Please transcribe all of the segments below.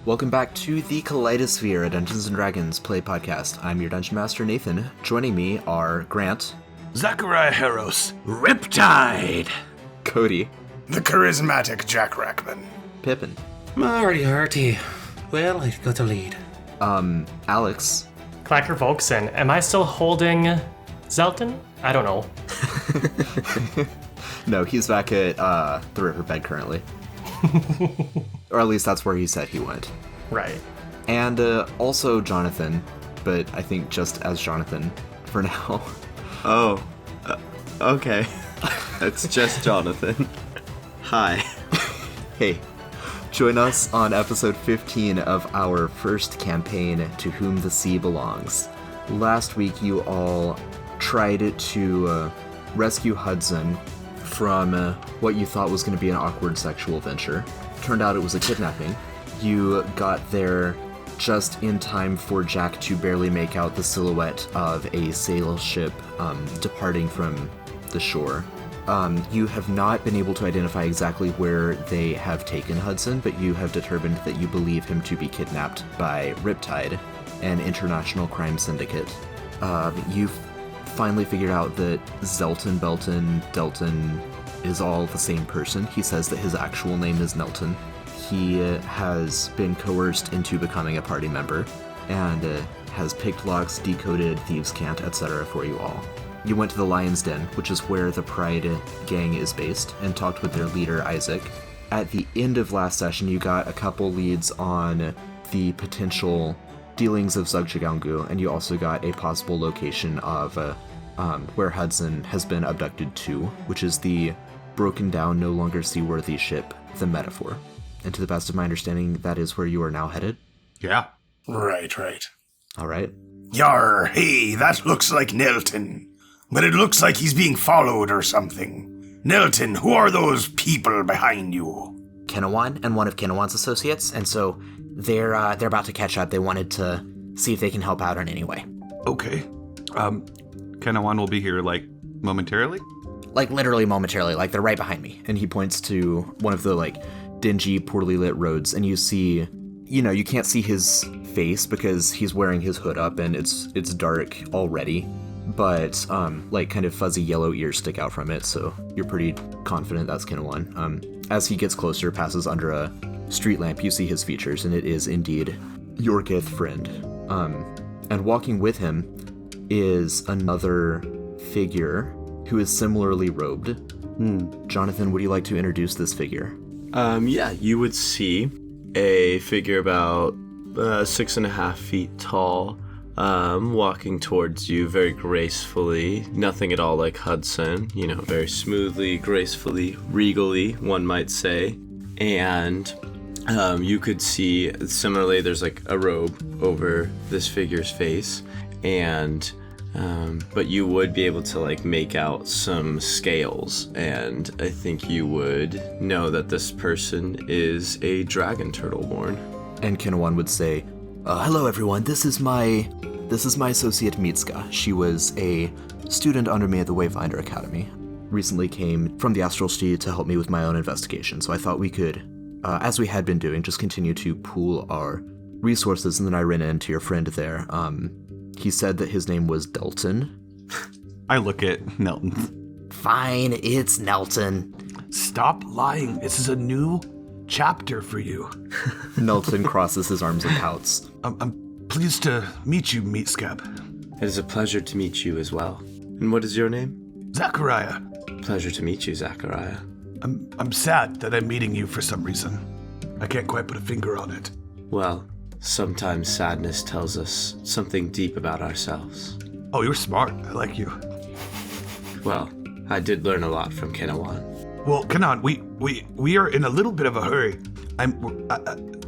Welcome back to the Kaleidosphere, a Dungeons & Dragons Play Podcast. I'm your Dungeon Master, Nathan. Joining me are Grant. Zachariah Harros. Riptide. Cody. The charismatic Jack Rackman. Pippin. Moriarty. Well, I've got a lead. Alex. Clacker Volkson. Am I still holding Zelton? I don't know. No, he's back at the riverbed currently. Or at least that's where he said he went. Right. And also Jonathan, but I think just as Jonathan for now. Oh, okay. It's just Jonathan. Hi. Hey, join us on episode 15 of our first campaign, To Whom the Sea Belongs. Last week you all tried to rescue Hudson from what you thought was going to be an awkward sexual venture. Turned out it was a kidnapping. You got there just in time for Jack to barely make out the silhouette of a sail ship departing from the shore. You have not been able to identify exactly where they have taken Hudson, but you have determined that you believe him to be kidnapped by Riptide, an international crime syndicate. You've finally figured out that Zelton, Belton, Delton is all the same person. He says that his actual name is Nelton. He has been coerced into becoming a party member and has picked locks, decoded thieves' cant, etc. for you all. You went to the Lion's Den, which is where the Pride gang is based, and talked with their leader, Isaac. At the end of last session, you got a couple leads on the potential dealings of Zugchagangu, and you also got a possible location of where Hudson has been abducted to, which is the broken down, no longer seaworthy ship, the Metaphor. And to the best of my understanding, that is where you are now headed? Yeah. Right. All right. Yar, hey, that looks like Nelton. But it looks like he's being followed or something. Nelton, who are those people behind you? Kenowan and one of Kenowan's associates, and so they're about to catch up. They wanted to see if they can help out in any way. Okay. Kenowan will be here, momentarily? Like, literally momentarily, like, they're right behind me. And he points to one of the, dingy, poorly lit roads, and you see, you can't see his face because he's wearing his hood up and it's dark already, but, kind of fuzzy yellow ears stick out from it, so you're pretty confident that's Kenowan. As he gets closer, passes under a street lamp, you see his features, and it is indeed Yorkith friend. And walking with him is another figure who is similarly robed. Jonathan, would you like to introduce this figure? Yeah, you would see a figure about 6.5 feet tall, walking towards you very gracefully, nothing at all like Hudson, very smoothly, gracefully, regally, one might say. And you could see, similarly, there's a robe over this figure's face, and but you would be able to make out some scales, and I think you would know that this person is a dragon turtleborn. And Kenowan would say, "Hello, everyone. This is my associate Mitzka. She was a student under me at the Wayfinder Academy. Recently came from the Astral Sea to help me with my own investigation. So I thought we could, as we had been doing, just continue to pool our resources. And then I ran into your friend there. He said that his name was Delton." I look at Nelton. Fine, it's Nelton. Stop lying. This is a new chapter for you. Nelton crosses his arms and pouts. I'm pleased to meet you, Mitzka. It is a pleasure to meet you as well. And what is your name? Zachariah. Pleasure to meet you, Zachariah. I'm sad that I'm meeting you for some reason. I can't quite put a finger on it. Well, sometimes sadness tells us something deep about ourselves. Oh, you're smart. I like you. Well, I did learn a lot from Kenowan. Well, Kenan, we are in a little bit of a hurry.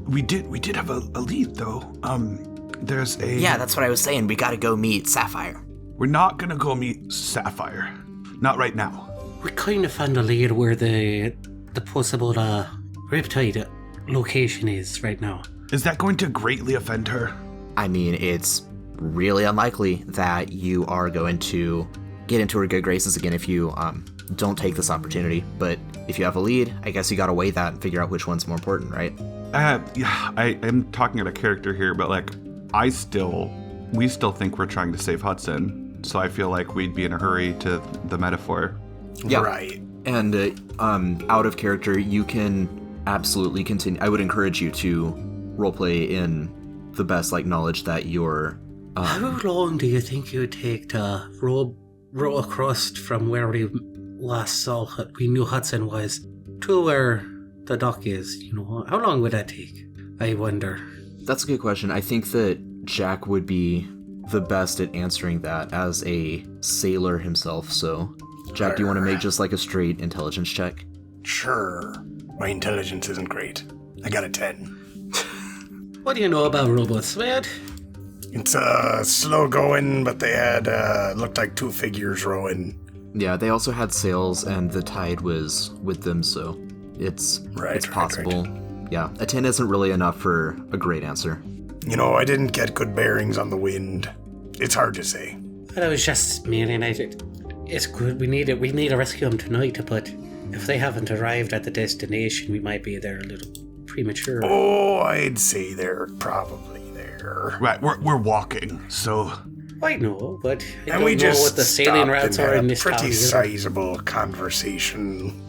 We did have a lead though. There's a... Yeah, that's what I was saying. We gotta go meet Sapphire. We're not gonna go meet Sapphire. Not right now. We kind of found a lead where the possible Riptide location is right now. Is that going to greatly offend her? I mean, it's really unlikely that you are going to get into her good graces again if you don't take this opportunity. But if you have a lead, I guess you gotta weigh that and figure out which one's more important, right? Yeah, I am talking out of character here, but like, we still think we're trying to save Hudson, so I feel like we'd be in a hurry to the metaphor. Yeah. Right. And out of character, you can absolutely continue. I would encourage you to roleplay in the best knowledge that you're. How long do you think it would take to row across from where we last saw we knew Hudson was to where the dock is? How long would that take? I wonder. That's a good question. I think that Jack would be the best at answering that as a sailor himself. So, Jack, do you want to make just a straight intelligence check? Sure. My intelligence isn't great. I got a 10. What do you know about robots, man? It's slow going, but they had looked like 2 figures rowing. Yeah, they also had sails, and the tide was with them, so it's possible. Right. Yeah, a 10 isn't really enough for a great answer. I didn't get good bearings on the wind. It's hard to say. But I was just meaning, it's good. We need to rescue them tonight, but if they haven't arrived at the destination, we might be there a little premature. Oh, I'd say they're probably there. Right, we're walking, so... I know, but I And don't we know just what the sailing routes stopped are in and this had a town. pretty sizable conversation.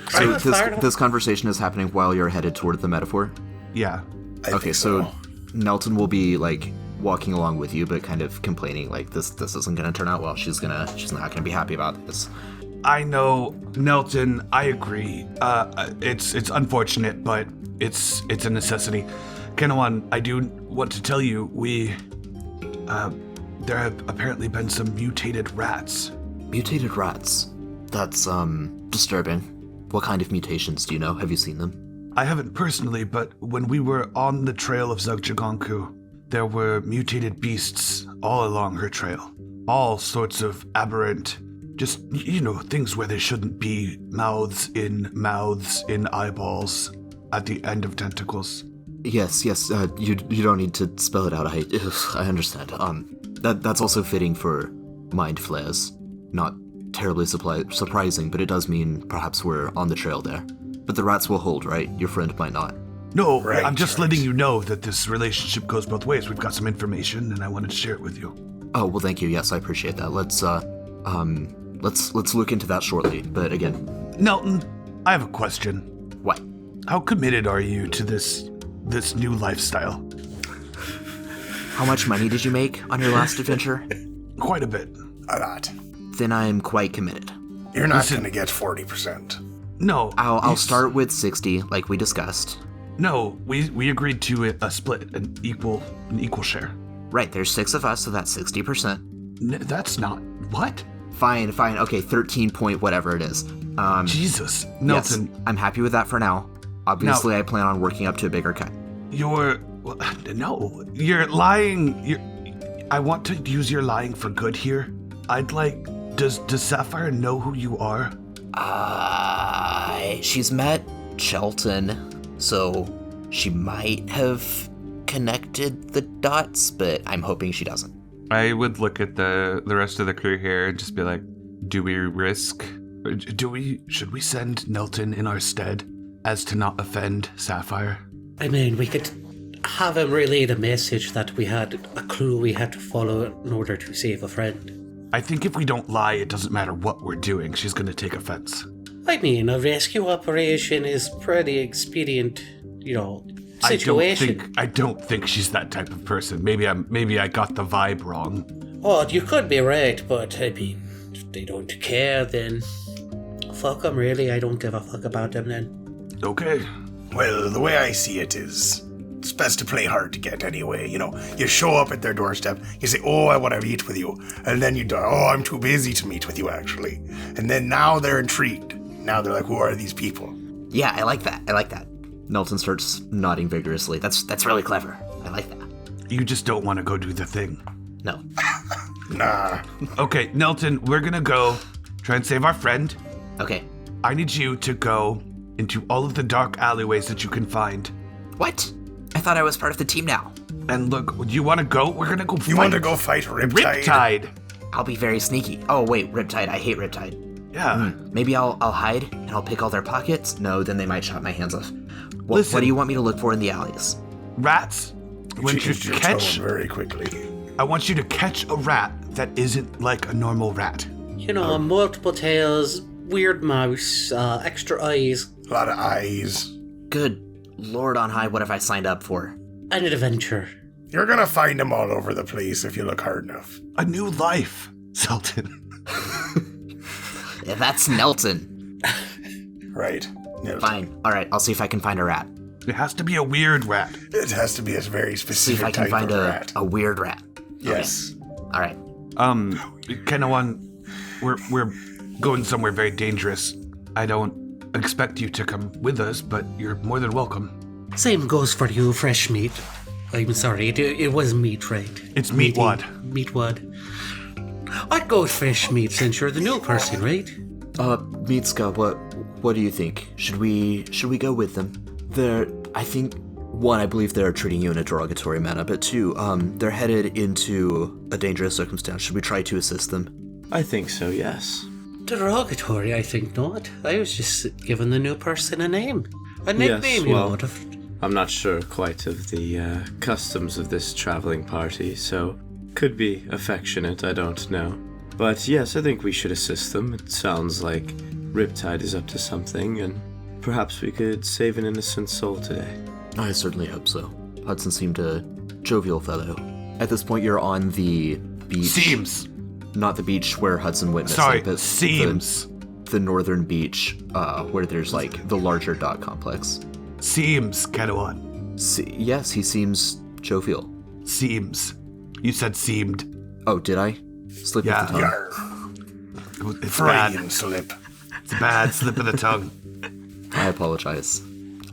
So this conversation is happening while you're headed toward the metaphor? Yeah. I Okay, think so Nelton will be walking along with you, but kind of complaining this isn't going to turn out well. She's not going to be happy about this. I know, Nelton, I agree. It's unfortunate, but it's a necessity. Kenowan, I do want to tell you, there have apparently been some mutated rats. Mutated rats? That's, disturbing. What kind of mutations do you know? Have you seen them? I haven't personally, but when we were on the trail of Zugjagonku, there were mutated beasts all along her trail. All sorts of aberrant, just, things where there shouldn't be, mouths in eyeballs, at the end of tentacles. Yes, you don't need to spell it out. I understand. That's also fitting for mind flares. Not terribly surprising, but it does mean perhaps we're on the trail there. But the rats will hold, right? Your friend might not. No, Right, I'm just letting you know that this relationship goes both ways. We've got some information, and I wanted to share it with you. Oh, well, thank you. Yes, I appreciate that. Let's look into that shortly. But again, Nelton, I have a question. what? How committed are you to this new lifestyle? How much money did you make on your last adventure? Quite a bit. A lot. Then I'm quite committed. You're not Listen. going to get 40%. No. I'll start with 60, like we discussed. No, we agreed to a split, an equal share. Right, there's 6 of us, so that's 60%. That's not what? Fine. Okay, 13 point whatever it is. Jesus, Nelton. Yes, I'm happy with that for now. Obviously, I plan on working up to a bigger cut. You're lying. I want to use your lying for good here. Does Sapphire know who you are? She's met Shelton, so she might have connected the dots, but I'm hoping she doesn't. I would look at the rest of the crew here and just be like, do we risk? Should we send Nelton in our stead as to not offend Sapphire? I mean, we could have him relay the message that we had a clue we had to follow in order to save a friend. I think if we don't lie, it doesn't matter what we're doing. She's going to take offense. I mean, a rescue operation is pretty expedient, situation. I don't think she's that type of person. Maybe I got the vibe wrong. Oh, you could be right, but I mean, if they don't care, then fuck them, really. I don't give a fuck about them then. Okay. Well, the way I see it is, it's best to play hard to get anyway. You show up at their doorstep, you say, oh, I want to meet with you. And then you do, oh, I'm too busy to meet with you, actually. And then now they're intrigued. Now they're like, who are these people? Yeah, I like that. Nelton starts nodding vigorously. That's really clever. I like that. You just don't want to go do the thing. No. Nah. Okay, Nelton, we're going to go try and save our friend. Okay. I need you to go into all of the dark alleyways that you can find. What? I thought I was part of the team now. And look, do you want to go? We're going to go fight. You want to go fight Riptide? Riptide. I'll be very sneaky. Oh, wait, Riptide. I hate Riptide. Yeah. Maybe I'll hide and I'll pick all their pockets? No, then they might chop my hands off. What do you want me to look for in the alleys? Rats. Changed your tone very quickly. I want you to catch a rat that isn't like a normal rat. Multiple tails, weird mouse, extra eyes. A lot of eyes. Good Lord on high, what have I signed up for? An adventure. You're gonna find them all over the place if you look hard enough. A new life, Sultan. Yeah, that's Nelton. Right. Nelton. Fine. All right, I'll see if I can find a rat. It has to be a weird rat. It has to be a very See specific if I can type find of rat. a weird rat. Yes. All right. Kenowan, we're going somewhere very dangerous. I don't expect you to come with us, but you're more than welcome. Same goes for you, fresh meat. I'm sorry, it was meat, right? It's meatwad. Meatwad. I'd go with fresh meat since you're the new person, right? Mitzka, what do you think? Should we go with them? I believe they're treating you in a derogatory manner, but two, they're headed into a dangerous circumstance. Should we try to assist them? I think so, yes. Derogatory, I think not. I was just giving the new person a name. A nickname, I'm not sure quite of the customs of this traveling party, so could be affectionate, I don't know. But yes, I think we should assist them. It sounds like Riptide is up to something, and perhaps we could save an innocent soul today. I certainly hope so. Hudson seemed a jovial fellow. At this point, you're on the beach. Seems. Not the beach where Hudson went missing, Sorry, but seems. The northern beach, where there's like the larger dock complex. Seems, Kenowan. Yes, he seems jovial. Seems. You said seemed. Oh, did I? Slip of the tongue. Yarr. It's Freudian bad. slip. It's a bad slip of the tongue. I apologize.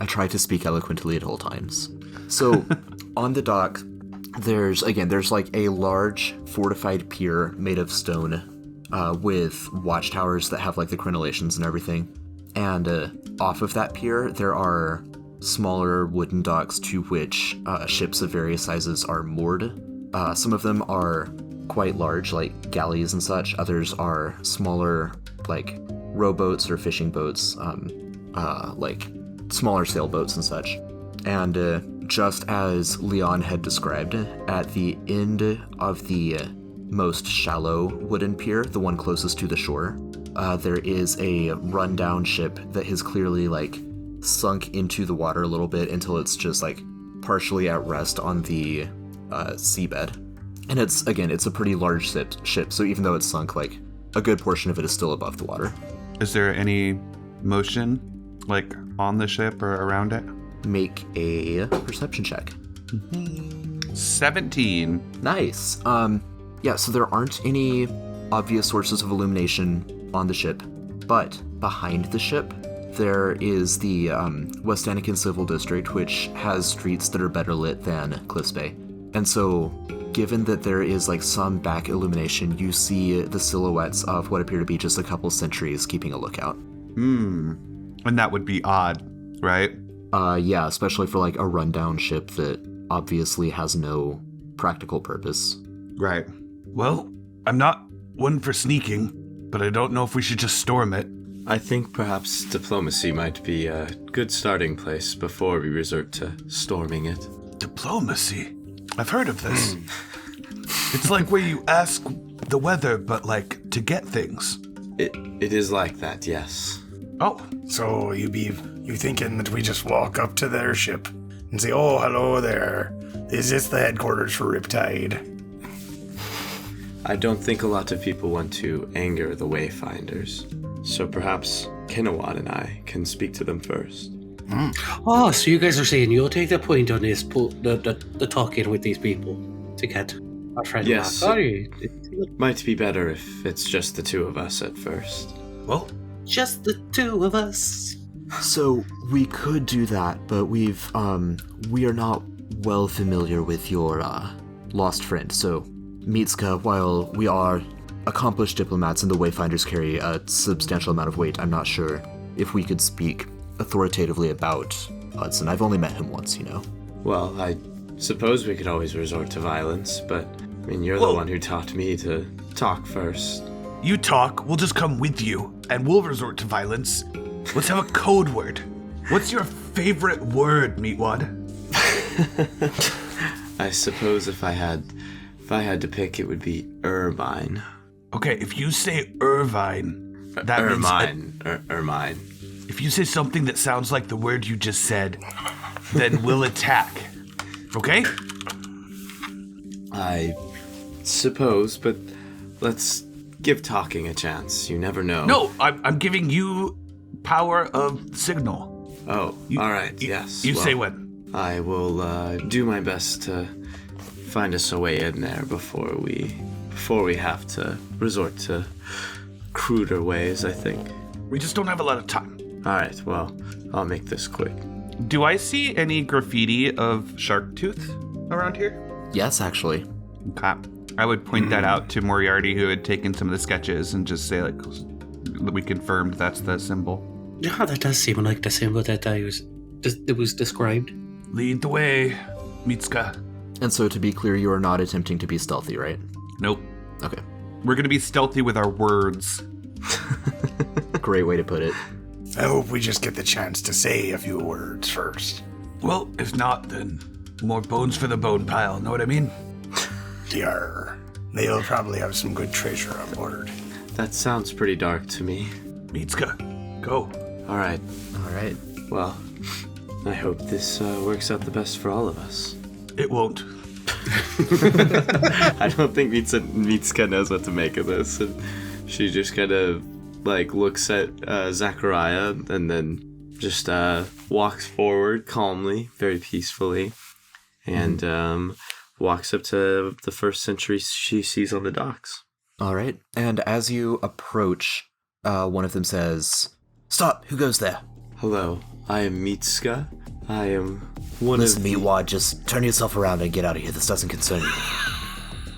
I try to speak eloquently at all times. So, on the dock, there's like a large fortified pier made of stone with watchtowers that have like the crenellations and everything. And off of that pier, there are smaller wooden docks to which ships of various sizes are moored. Some of them are quite large, like galleys and such. Others are smaller, like rowboats or fishing boats, like smaller sailboats and such. And just as Leon had described, at the end of the most shallow wooden pier, the one closest to the shore, there is a rundown ship that has clearly like sunk into the water a little bit until it's just like partially at rest on the seabed. And it's a pretty large ship, so even though it's sunk, like a good portion of it is still above the water. Is there any motion, like on the ship or around it? Make a perception check. 17. Nice. Yeah, so there aren't any obvious sources of illumination on the ship, but behind the ship, there is the West Anakin Civil District, which has streets that are better lit than Cliffsbay. And so, given that there is like some back illumination, you see the silhouettes of what appear to be just a couple sentries keeping a lookout. And that would be odd, right? Yeah, especially for like a rundown ship that obviously has no practical purpose. Right. Well, I'm not one for sneaking, but I don't know if we should just storm it. I think perhaps diplomacy might be a good starting place before we resort to storming it. Diplomacy? I've heard of this. It's like where you ask the weather, but like to get things. It is like that, yes. Oh, So you thinking that we just walk up to their ship and say, "Oh, hello there. Is this the headquarters for Riptide?" I don't think a lot of people want to anger the Wayfinders, so perhaps Kenowan and I can speak to them first. Oh, so you guys are saying you'll take the point on this, the talking with these people to get our friend Yes. back, are you? Might be better if it's just the two of us at first. well, Just the two of us. So we could do that, but we are not well familiar with your lost friend. So Mitzka, while we are accomplished diplomats and the Wayfinders carry a substantial amount of weight, I'm not sure if we could speak authoritatively about Hudson. I've only met him once, you know. Well, I suppose we could always resort to violence, but I mean, you're Whoa. the one who taught me to talk first. you talk, we'll just come with you, and we'll resort to violence. Let's have a code word. What's your favorite word, Meatwad? I suppose if I had to pick, it would be Irvine. Okay, if you say Irvine, that Ermine. means... Ermine. If you say something that sounds like the word you just said, then we'll attack. Okay? I suppose, but let's give talking a chance. You never know. No, I'm giving you power of signal. Oh, all right, yes. You say when. I will do my best to find us a way in there before we have to resort to cruder ways, I think. We just don't have a lot of time. All right, well, I'll make this quick. Do I see any graffiti of Shark Tooth around here? Yes, actually. Okay. I would point that out to Moriarty, who had taken some of the sketches, and just say, like, we confirmed that's the symbol. Yeah, that does seem like the symbol that it was described. Lead the way, Mitzka. And so to be clear, you are not attempting to be stealthy, right? Nope. Okay. We're going to be stealthy with our words. Great way to put it. I hope we just get the chance to say a few words first. Well, if not, then more bones for the bone pile, know what I mean? Yarr. They'll probably have some good treasure on board. That sounds pretty dark to me. Mitzka, go. All right. All right. Well, I hope this works out the best for all of us. It won't. I don't think Mitzka knows what to make of this. And she just kind of looks at Zachariah and then just walks forward calmly, very peacefully, and walks up to the first sentry she sees on the docks. All right. And as you approach, one of them says, "Stop! Who goes there?" Hello, I am Mitzka. I am Listen, Meatwad, just turn yourself around and get out of here. This doesn't concern you.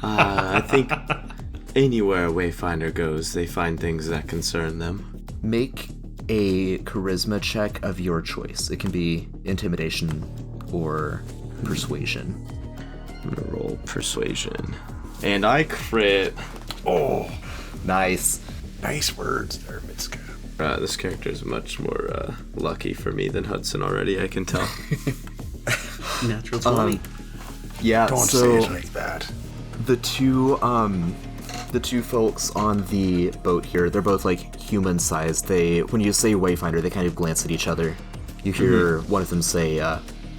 I think anywhere a Wayfinder goes, they find things that concern them. Make a charisma check of your choice. It can be intimidation or persuasion. I'm gonna roll persuasion. And I crit. Oh, Nice. nice words there, Mitzka. This character is much more lucky for me than Hudson already, I can tell. Natural 20. Yeah, Don't so say it like that. the two folks on the boat here, they're both human-sized. When you say Wayfinder, they kind of glance at each other. You hear one of them say,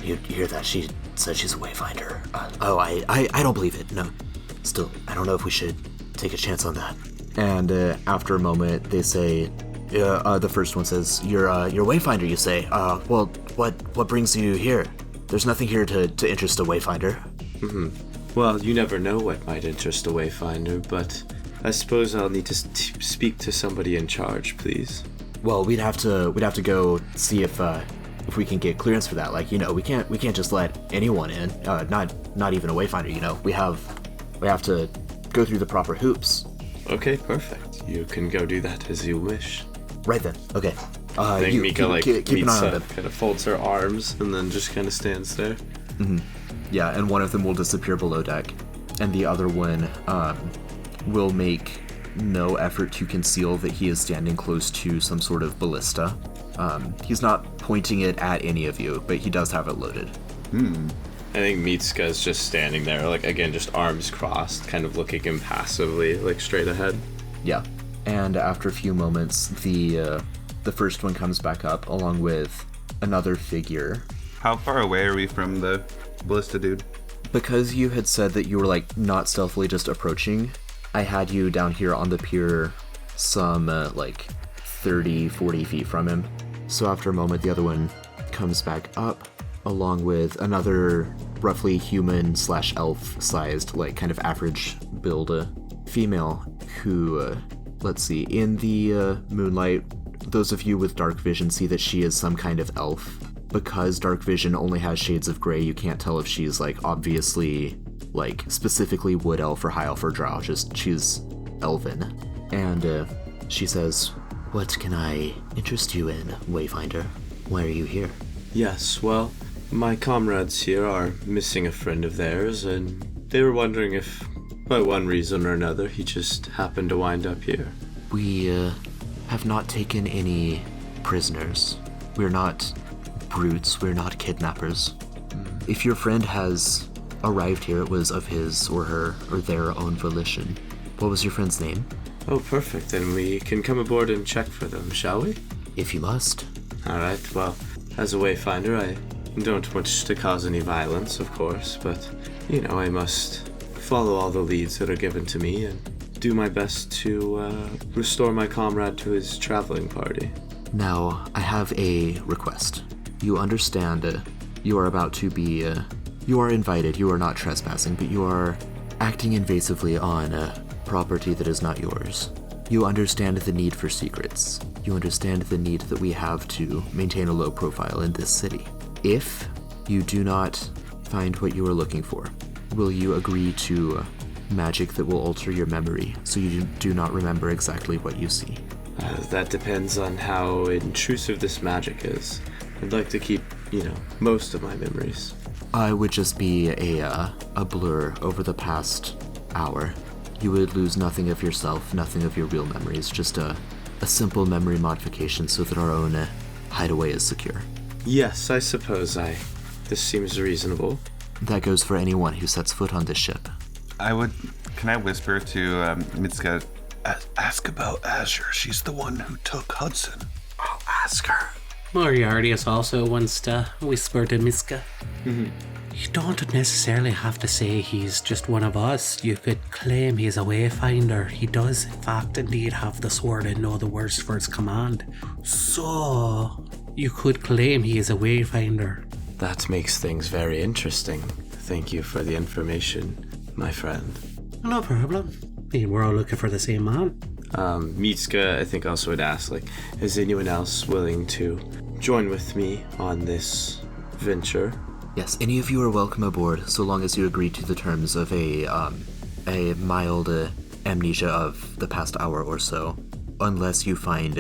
You hear that? She said she's a Wayfinder. I don't believe it. No. Still, I don't know if we should take a chance on that. and after a moment, they say, the first one says, "You're Wayfinder, you say? Well, what brings you here? There's nothing here to interest a Wayfinder. Well, you never know what might interest a Wayfinder, but I suppose I'll need to speak to somebody in charge, please. Well, we'd have to go see if we can get clearance for that. We can't just let anyone in. Not even a Wayfinder. We have to go through the proper hoops. Okay, perfect. You can go do that as you wish. Right then. Okay. I think Mika keep an eye on them. kind of folds her arms and then just kind of stands there. Yeah, and one of them will disappear below deck, and the other one will make no effort to conceal that he is standing close to some sort of ballista. He's not pointing it at any of you, but he does have it loaded. I think Mitzka's just standing there, again, just arms crossed, kind of looking impassively, straight ahead. Yeah, and after a few moments, the first one comes back up along with another figure. How far away are we from the ballista dude? Because you had said that you were not stealthily just approaching, I had you down here on the pier some 30, 40 feet from him. So after a moment, the other one comes back up along with another roughly human/elf sized, kind of average build female who, let's see, in the moonlight, those of you with dark vision see that she is some kind of elf. Because dark vision only has shades of gray, you can't tell if she's obviously specifically wood elf or high elf or drow. Just she's elven. And she says, What can I interest you in, Wayfinder? Why are you here? Yes, well, my comrades here are missing a friend of theirs, and they were wondering if, by one reason or another, he just happened to wind up here. We have not taken any prisoners. We're not brutes. We're not kidnappers. If your friend has arrived here, it was of his or her or their own volition. What was your friend's name? Oh, perfect. Then we can come aboard and check for them, shall we? If you must. All right. Well, as a Wayfinder, I don't wish to cause any violence, of course, but, I must follow all the leads that are given to me and do my best to restore my comrade to his traveling party. Now, I have a request. You understand, you are about to be, you are invited, you are not trespassing, but you are acting invasively on property that is not yours. You understand the need for secrets. You understand the need that we have to maintain a low profile in this city. If you do not find what you are looking for, will you agree to magic that will alter your memory so you do not remember exactly what you see? That depends on how intrusive this magic is. I'd like to keep, most of my memories. I would just be a blur over the past hour. You would lose nothing of yourself, nothing of your real memories, just a simple memory modification so that our own hideaway is secure. Yes, I suppose this seems reasonable. That goes for anyone who sets foot on this ship. Can I whisper to Mitzka? Ask about Azure. She's the one who took Hudson. I'll ask her. Moriarty also wants to whisper to Mitzka. Mm-hmm. You don't necessarily have to say he's just one of us. You could claim he's a Wayfinder. He does, in fact, indeed have the sword and know the words for its command. So, you could claim he is a Wayfinder. That makes things very interesting. Thank you for the information, my friend. No problem. I mean, we're all looking for the same man. Mitzka, I think, also would ask, is anyone else willing to join with me on this venture? Yes, any of you are welcome aboard, so long as you agree to the terms of a mild amnesia of the past hour or so, unless you find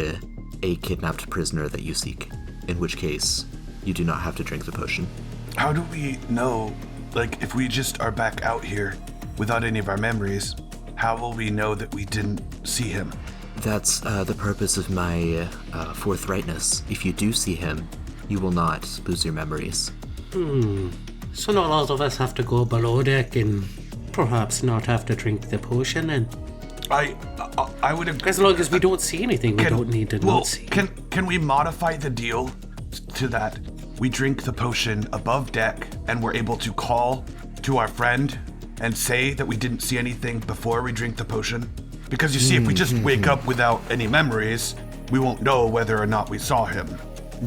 a kidnapped prisoner that you seek, in which case you do not have to drink the potion. How do we know, if we just are back out here without any of our memories, how will we know that we didn't see him? That's the purpose of my forthrightness. If you do see him, you will not lose your memories. So not all of us have to go below deck and perhaps not have to drink the potion, and I would agree. as long as we don't see anything, we don't need to not see. Can we modify the deal to that we drink the potion above deck and we're able to call to our friend and say that we didn't see anything before we drink the potion? Because you see, if we just wake up without any memories, we won't know whether or not we saw him.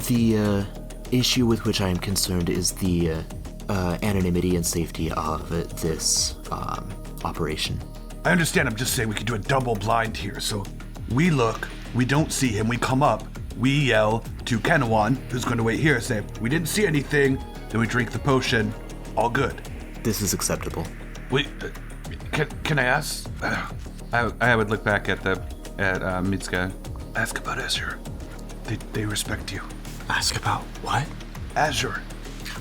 The issue with which I am concerned is the anonymity and safety of this operation. I understand, I'm just saying we could do a double blind here. So we look, we don't see him, we come up, we yell to Kenowan, who's going to wait here, say, we didn't see anything, then we drink the potion, all good. This is acceptable. Wait, can I ask? I would look back at Mitzka. Ask about Azure. They respect you. Ask about what? Azure.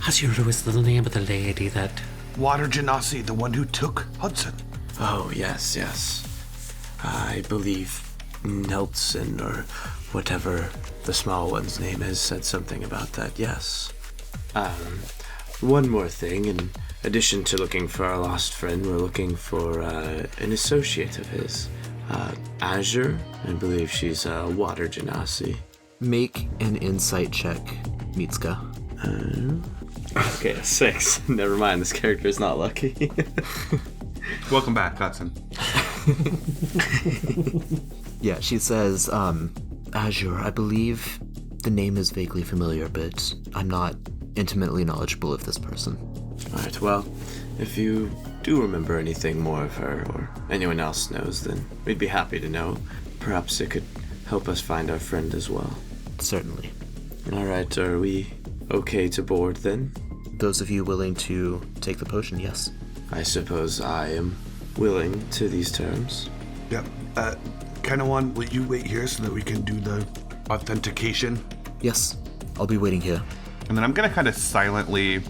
Azure was the name of the lady that... Water Genasi, the one who took Hudson. Oh, yes. I believe Nelson, or whatever the small one's name is, said something about that, yes. One more thing, in addition to looking for our lost friend, we're looking for an associate of his. Azure, I believe she's Water Genasi. Make an insight check, Mitzka. Okay, a 6. Never mind, this character is not lucky. Welcome back, Hudson. Yeah, she says, Azure, I believe the name is vaguely familiar, but I'm not intimately knowledgeable of this person. Alright, well, if you do remember anything more of her, or anyone else knows, then we'd be happy to know. Perhaps it could help us find our friend as well. Certainly. Alright, are we okay to board then? Those of you willing to take the potion, yes. I suppose I am willing to these terms. Yep. Kenowan, will you wait here so that we can do the authentication? Yes, I'll be waiting here. And then I'm going to kind of silently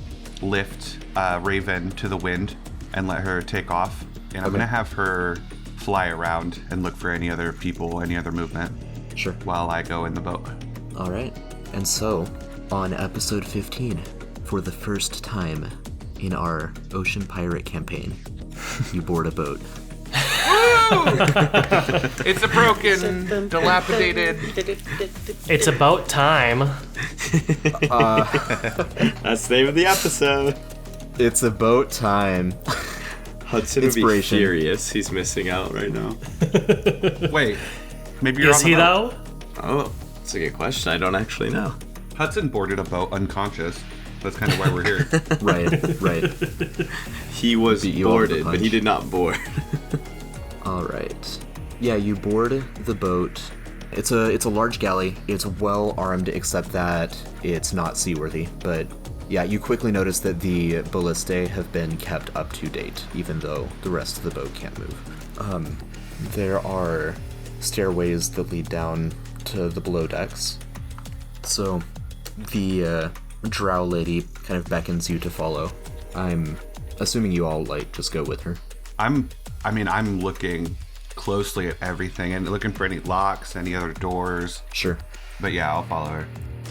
lift Raven to the wind and let her take off. And I'm going to have her fly around and look for any other people, any other movement. Sure. While I go in the boat. All right. And so, On episode 15, for the first time in our Ocean Pirate campaign, you board a boat. It's a broken, dilapidated. It's about time. That's the name of the episode. It's about time. Hudson would be Inspiration. furious. He's missing out right now. Wait, maybe you're Is on the he boat. though? Oh, that's a good question. I don't actually know. Hudson boarded a boat unconscious. That's kind of why we're here. Right. He was Beat you all with a boarded, but punch. he did not board. All right. Yeah, you board the boat. It's a large galley. It's well armed, except that it's not seaworthy. But yeah, you quickly notice that the ballistae have been kept up to date, even though the rest of the boat can't move. There are stairways that lead down to the below decks. So the drow lady kind of beckons you to follow. I'm assuming you all just go with her. I'm looking closely at everything and looking for any locks, any other doors. Sure. But yeah, I'll follow her.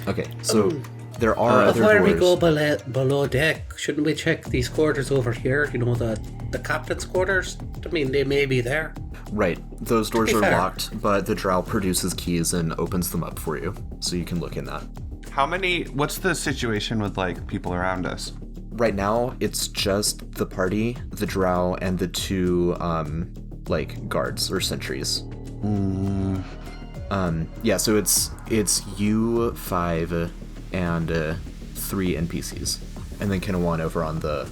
Okay, so there are other Before we doors. go below deck, shouldn't we check these quarters over here? You know, the captain's quarters? I mean, they may be there. Right, those doors To are be fair. locked, but the drow produces keys and opens them up for you, so you can look in that. What's the situation with people around us? Right now, it's just the party, the drow, and the two, guards or sentries. Yeah, so it's you 5 and 3 NPCs, and then Kenowan over on the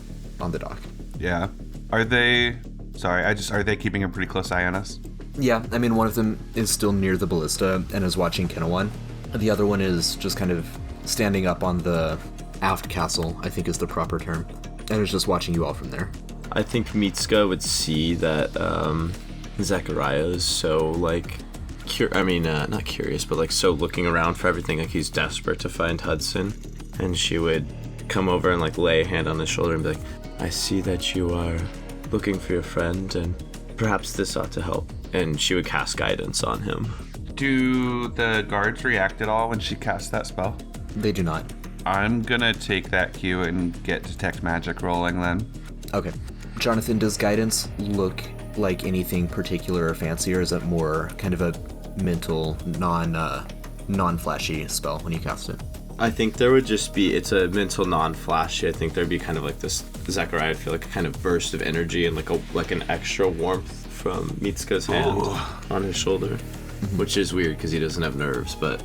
dock. Yeah. Are they keeping a pretty close eye on us? Yeah, I mean, one of them is still near the ballista and is watching Kenowan. The other one is just kind of standing up on the aft castle, I think is the proper term, and is just watching you all from there. I think Mitzka would see that Zechariah is so not curious, but so looking around for everything, he's desperate to find Hudson, and she would come over and lay a hand on his shoulder and be like, I see that you are looking for your friend, and perhaps this ought to help. And she would cast guidance on him. Do the guards react at all when she casts that spell? They do not. I'm gonna take that cue and get detect magic rolling then. Okay. Jonathan, does guidance look like anything particular or fancy, or is it more kind of a mental, non-flashy spell when you cast it? I think there would just be, it's a mental non-flashy. I think there'd be kind of this, Zechariah would feel like a kind of burst of energy and like an extra warmth from Mitzka's hand on his shoulder, which is weird because he doesn't have nerves, but...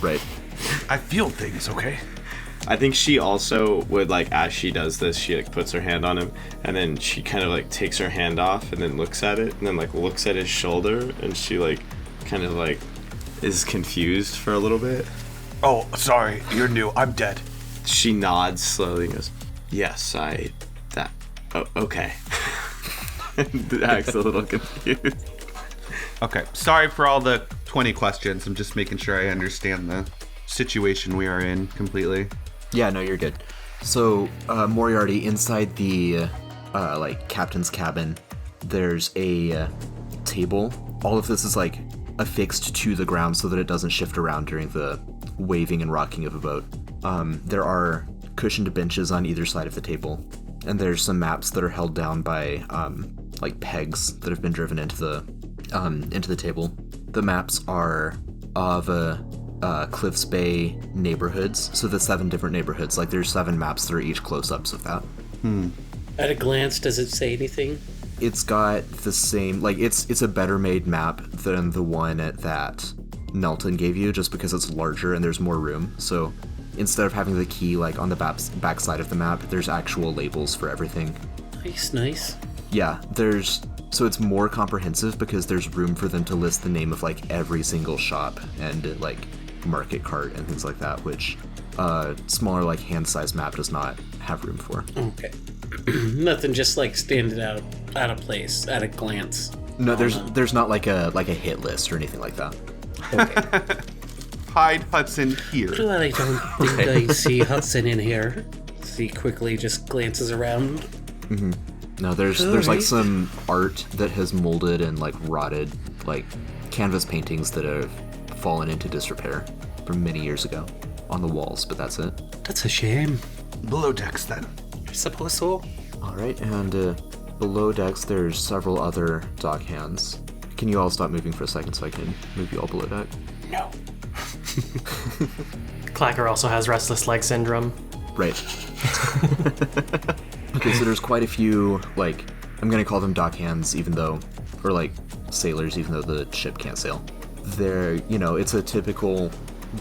Right. I feel things, okay? I think she also would, as she does this, she, puts her hand on him, and then she kind of, takes her hand off and then looks at it, and then, looks at his shoulder, and she, kind of, is confused for a little bit. Oh, sorry, you're new. I'm dead. She nods slowly and goes, yes, okay. Acts a little confused. Okay, sorry for all the 20 questions. I'm just making sure I understand the situation we are in completely. Yeah, no, you're good. So, Moriarty, inside the, captain's cabin, there's a table. All of this is, affixed to the ground so that it doesn't shift around during the waving and rocking of a boat. There are cushioned benches on either side of the table, and there's some maps that are held down by, pegs that have been driven into the table. The maps are of Cliffsbay neighborhoods, so the 7 different neighborhoods. There's 7 maps that are each close-ups of that. At a glance, does it say anything? It's got the same, it's a better made map than the one that Nelton gave you, just because it's larger and there's more room. So instead of having the key on the back side of the map, there's actual labels for everything. Nice. Yeah, so it's more comprehensive because there's room for them to list the name of every single shop and market cart and things like that, which smaller hand-sized map does not have room for. Okay. Nothing just standing out of place at a glance. No, there's not a hit list or anything like that. Okay. Hide Hudson here. Well, I don't think I see Hudson in here. He quickly just glances around. Mm-hmm. No, there's Alright. some art that has molded and rotted, canvas paintings that have fallen into disrepair. from many years ago on the walls, but that's it. That's a shame. Below decks, then. I suppose so. All right, and below decks, there's several other dock hands. Can you all stop moving for a second so I can move you all below deck? No. Clacker also has restless leg syndrome. Right. Okay, so there's quite a few, like, I'm gonna call them dock hands, even though, or like sailors, even though the ship can't sail. They're, it's a typical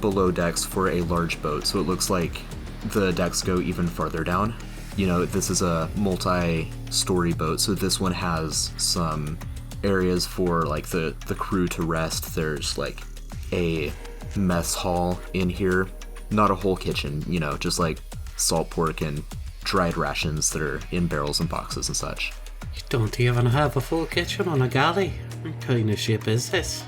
below decks for a large boat, so it looks like the decks go even farther down. This is a multi-story boat, so this one has some areas for like the crew to rest. There's like a mess hall in here, not a whole kitchen, just like salt pork and dried rations that are in barrels and boxes and such. You don't even have a full kitchen on a galley. What kind of ship is this?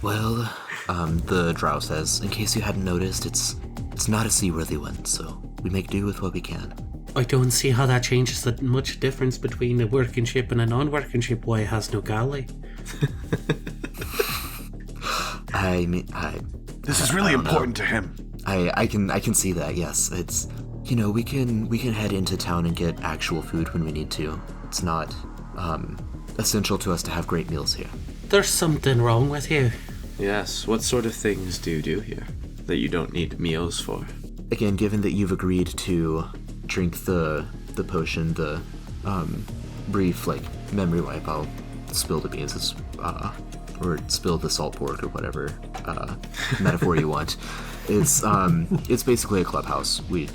Well, the drow says, in case you hadn't noticed, it's not a seaworthy one, so we make do with what we can. I don't see how that changes the much difference between a working ship and a non-working ship. Why it has no galley? This is really important to him. I can see that. Yes, it's we can head into town and get actual food when we need to. It's not essential to us to have great meals here. There's something wrong with you. Yes, what sort of things do you do here that you don't need meals for? Again, given that you've agreed to drink the potion, the brief memory wipe, I'll spill the beans or spill the salt pork or whatever metaphor you want. It's basically a clubhouse. We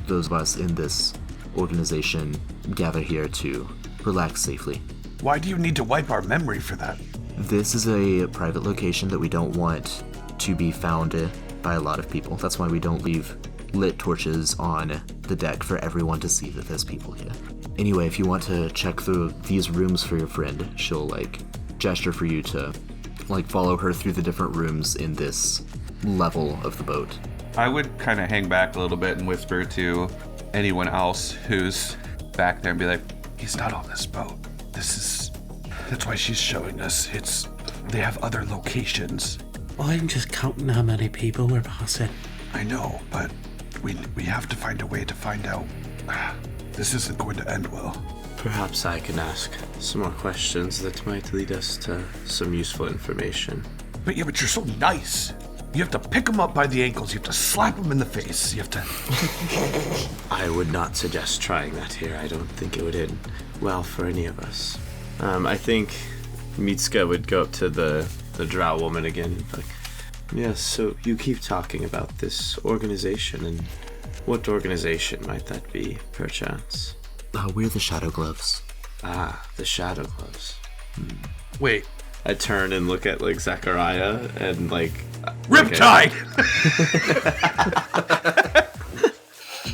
those of us in this organization gather here to relax safely. Why do you need to wipe our memory for that? This is a private location that we don't want to be found by a lot of people. That's why we don't leave lit torches on the deck for everyone to see that there's people here. Anyway, if you want to check through these rooms for your friend, she'll gesture for you to follow her through the different rooms in this level of the boat. I would kind of hang back a little bit and whisper to anyone else who's back there and be like, he's not on this boat. That's why she's showing us. They have other locations. I'm just counting how many people we're passing. I know, but we have to find a way to find out. This isn't going to end well. Perhaps I can ask some more questions that might lead us to some useful information. But you're so nice. You have to pick them up by the ankles. You have to slap them in the face. You have to... I would not suggest trying that here. I don't think it would end well for any of us. I think Mitzka would go up to the drow woman again. Yes, so you keep talking about this organization, and what organization might that be, perchance? We're the Shadow Gloves. Ah, the Shadow Gloves. Wait. I turn and look at Zachariah and Riptide!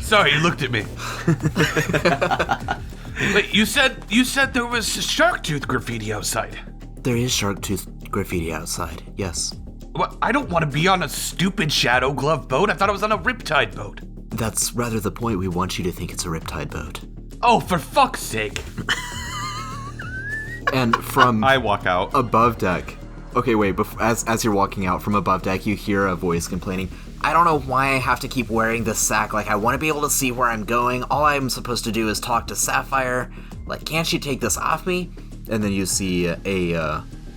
Sorry, you looked at me. Wait, you said there was shark tooth graffiti outside. There is shark tooth graffiti outside, yes. What? I don't want to be on a stupid Shadow Glove boat. I thought I was on a Riptide boat. That's rather the point. We want you to think it's a Riptide boat. Oh, for fuck's sake. And from I walk out above deck. Okay, wait, as you're walking out from above deck, you hear a voice complaining, I don't know why I have to keep wearing this sack. I want to be able to see where I'm going. All I'm supposed to do is talk to Sapphire. Can't she take this off me? And then you see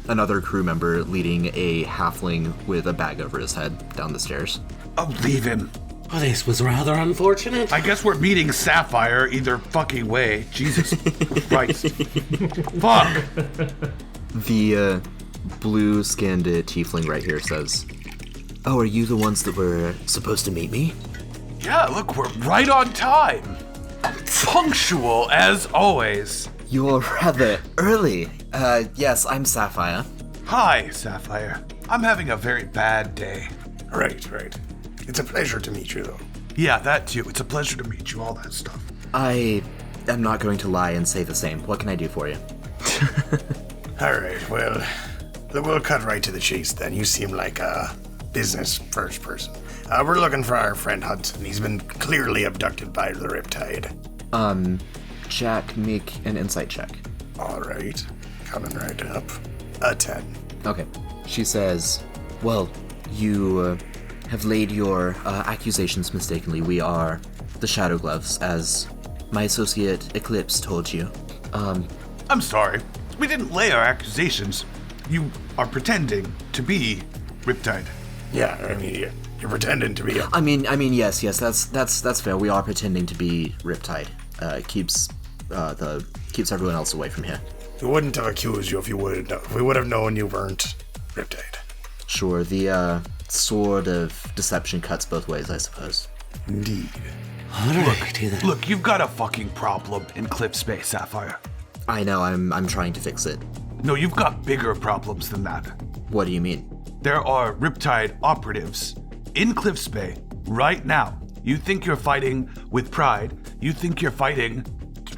another crew member leading a halfling with a bag over his head down the stairs. Oh, leave him. Well, this was rather unfortunate. I guess we're meeting Sapphire either fucking way. Jesus Christ. Fuck. The blue-skinned tiefling right here says, oh, are you the ones that were supposed to meet me? Yeah, look, we're right on time. Punctual as always. You're rather early. Yes, I'm Sapphire. Hi, Sapphire. I'm having a very bad day. Right. It's a pleasure to meet you, though. Yeah, that too. It's a pleasure to meet you, all that stuff. I am not going to lie and say the same. What can I do for you? All right, well, we'll cut right to the chase then. You seem like a business first person. We're looking for our friend Hudson. He's been clearly abducted by the Riptide. Jack, make an insight check. All right, coming right up. A 10. Okay. She says, Well, you have laid your accusations mistakenly. We are the Shadow Gloves, as my associate Eclipse told you. I'm sorry. We didn't lay our accusations. You are pretending to be Riptide. Yeah, I mean, you're pretending to be. I mean, yes, that's fair. We are pretending to be Riptide. It keeps everyone else away from here. We wouldn't have accused you if we would have known you weren't Riptide. Sure, the sword of deception cuts both ways, I suppose. Indeed. Look, you've got a fucking problem in Cliffsbay, Sapphire. I know, I'm trying to fix it. No, you've got bigger problems than that. What do you mean? There are Riptide operatives in Cliffsbay right now. You think you're fighting with pride. You think you're fighting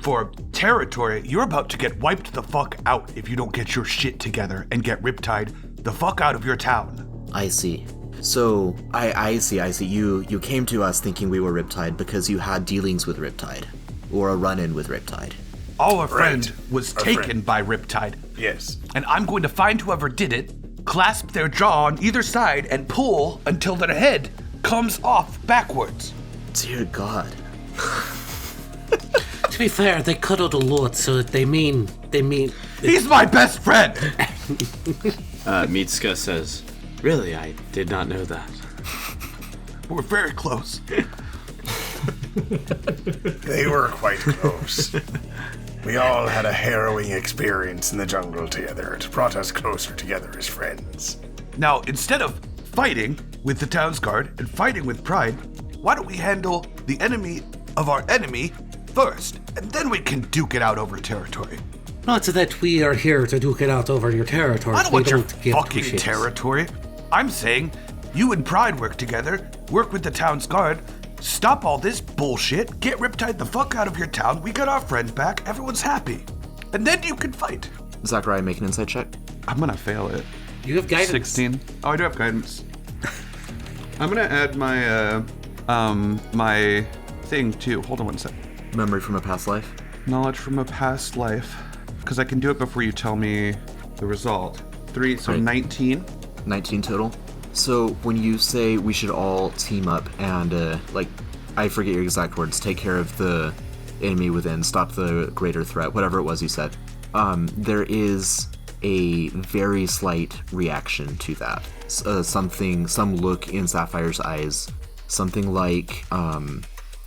for territory. You're about to get wiped the fuck out if you don't get your shit together and get Riptide the fuck out of your town. I see. So, I see. You came to us thinking we were Riptide because you had dealings with Riptide. Or a run-in with Riptide. Our friend was taken by Riptide. Yes. And I'm going to find whoever did it, clasp their jaw on either side, and pull until their head comes off backwards. Dear God. To be fair, they cuddled a lot, so they mean. He's my best friend! Mitzka says, really, I did not know that. We're very close. They were quite close. We all had a harrowing experience in the jungle together. It brought us closer together as friends. Now, instead of fighting with the town's guard and fighting with pride, why don't we handle the enemy of our enemy first, and then we can duke it out over territory. Not that we are here to duke it out over your territory. I don't want your fucking territory. I'm saying you and Pride work together, work with the town's guard, stop all this bullshit, get Riptide the fuck out of your town, we got our friends back, everyone's happy. And then you can fight. Zachariah, make an insight check. I'm gonna fail it. You have guidance. 16. Oh, I do have guidance. I'm gonna add my my thing too. Hold on one sec. Memory from a past life. Knowledge from a past life, because I can do it before you tell me the result. 3, so Right. 19. 19 total. So when you say we should all team up and, I forget your exact words, take care of the enemy within, stop the greater threat, whatever it was you said, there is a very slight reaction to that. Some look in Sapphire's eyes, something like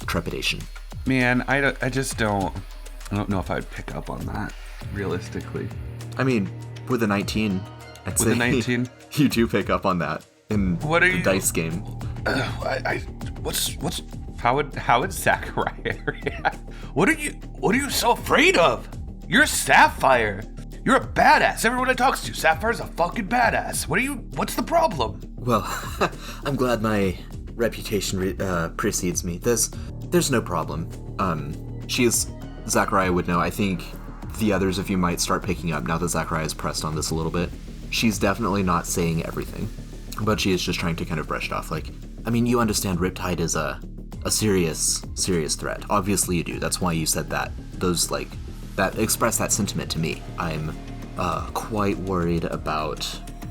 trepidation. Man, I don't know if I'd pick up on that realistically. I mean, with a 19, I'd With say a 19? you do pick up on that in What are the you- dice game. What's How would Zachariah react? what are you so afraid of? You're Sapphire. You're a badass. Everyone I talks to, Sapphire's a fucking badass. What's the problem? Well, I'm glad my reputation precedes me. There's no problem. Zachariah would know. I think the others of you might start picking up now that Zachariah is pressed on this a little bit. She's definitely not saying everything, but she is just trying to kind of brush it off. You understand Riptide is a serious threat. Obviously you do. That's why you said that. That expressed that sentiment to me. I'm quite worried about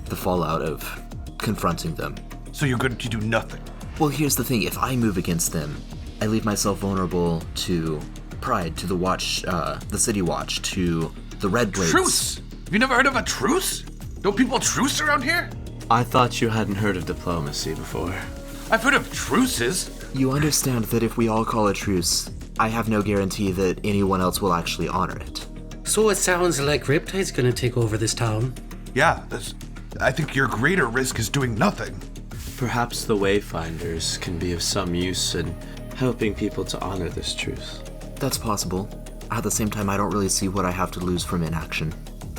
the fallout of confronting them. So you're going to do nothing. Well, here's the thing. If I move against them, I leave myself vulnerable to Pride, to the City Watch, to the Red Blades. Truce? Have you never heard of a truce? Don't people truce around here? I thought you hadn't heard of diplomacy before. I've heard of truces. You understand that if we all call a truce, I have no guarantee that anyone else will actually honor it. So it sounds like Riptide's gonna take over this town. Yeah, I think your greater risk is doing nothing. Perhaps the Wayfinders can be of some use in helping people to honor this truce. That's possible. At the same time, I don't really see what I have to lose from inaction.